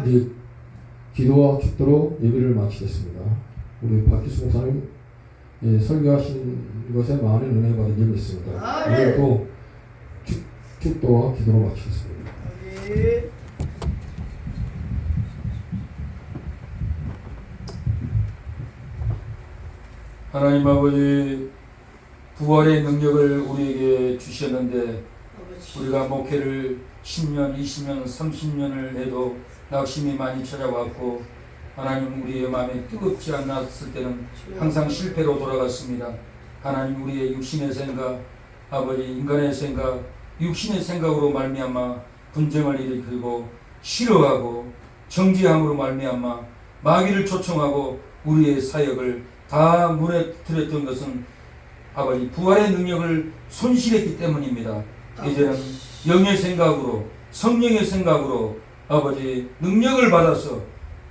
이제 기도와 축도로 예배를 마치겠습니다. 우리 박희수 목사님 설교하신 것에 많은 은혜 받은 적이 있습니다. 오늘도 축도와 기도로 마치겠습니다. 하나님 아버지 부활의 능력을 우리에게 주셨는데 우리가 목회를 10년, 20년, 30년을 해도 낙심이 많이 찾아왔고 하나님 우리의 마음에 뜨겁지 않았을 때는 항상 실패로 돌아갔습니다. 하나님 우리의 육신의 생각, 아버지 인간의 생각, 육신의 생각으로 말미암아 분쟁을 일으키고 싫어하고 정죄함으로 말미암아 마귀를 초청하고 우리의 사역을 다 무너뜨렸던 것은 아버지 부활의 능력을 손실했기 때문입니다. 이제는 영의 생각으로 성령의 생각으로 아버지 능력을 받아서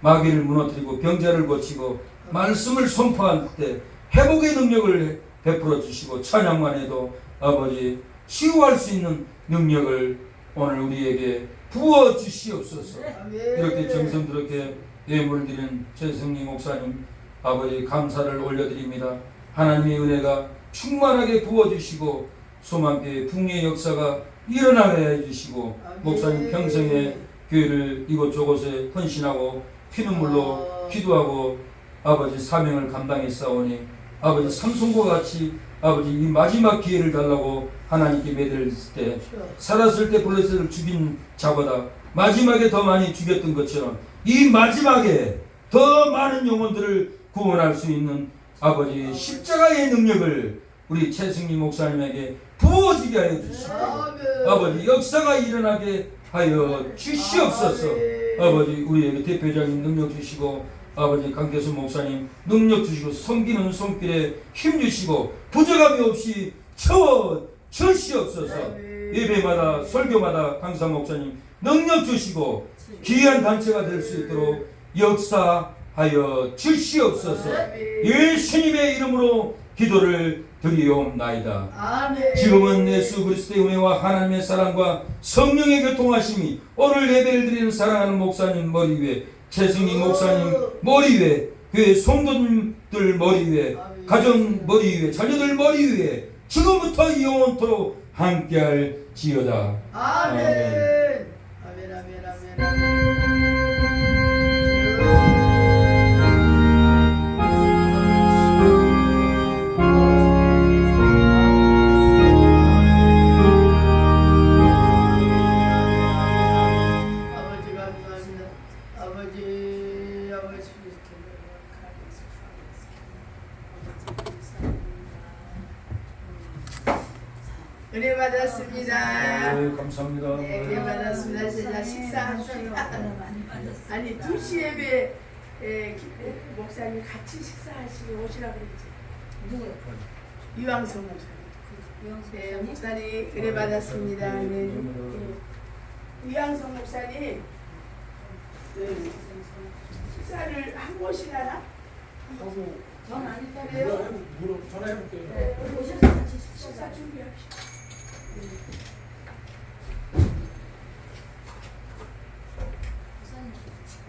마귀를 무너뜨리고 병자를 고치고 말씀을 선포할 때 회복의 능력을 베풀어 주시고 찬양만 해도 아버지 치유할 수 있는 능력을 오늘 우리에게 부어 주시옵소서. 이렇게 정성스럽게 예물 드린 최승리 목사님 아버지 감사를 올려드립니다. 하나님의 은혜가 충만하게 부어주시고 소망교회 북의 역사가 일어나게 해주시고 목사님 평생에 교회를 이곳저곳에 헌신하고 피눈물로 기도하고 아버지 사명을 감당했사오니 아버지 삼손과 같이 아버지 이 마지막 기회를 달라고 하나님께 매달릴 때 살았을 때 블레셋을 죽인 자보다 마지막에 더 많이 죽였던 것처럼 이 마지막에 더 많은 영혼들을 구원할 수 있는 아버지 십자가의 능력을 우리 최승리 목사님에게 부어지게 하여 주시고 아버지 역사가 일어나게 하여 주시옵소서. 아버지 우리에게 대표적인 능력 주시고 아버지 강태순 목사님 능력 주시고 섬기는 손길에 힘 주시고 부족함이 없이 채워 주시옵소서. 예배마다 설교마다 강사 목사님 능력 주시고 귀한 단체가 될 수 있도록 역사하여 주시옵소서. 예수님의 이름으로 기도를 드리옵나이다. 지금은 예수 그리스도의 은혜와 하나님의 사랑과 성령의 교통하심이 오늘 예배를 드리는 사랑하는 목사님 머리 위에 최승희 목사님 머리 위에 교회 성도님들 머리 위에 가정 머리 위에 자녀들 머리 위에 지금부터 영원토록 함께할 지어다. 아멘. 아멘. 아멘. 아멘. 아버지 감사합니다. 아버지 아버지 은혜 받았습니다. 네, 감사합니다. 네, 은혜 받았습니다. 제가 식사하시다. 아니 2시 예배 목사님 같이 식사하시고 오시라 그랬지. 누구요? 유황성 목사님. 네, 목사님 은혜 받았습니다. 네. 유황성 목사님 식사를 한 곳이나 하나? 전 아니까 그래요? 전화해볼게요. 네, 오셔서 같이 식사 준비합시다. 목사님 식빵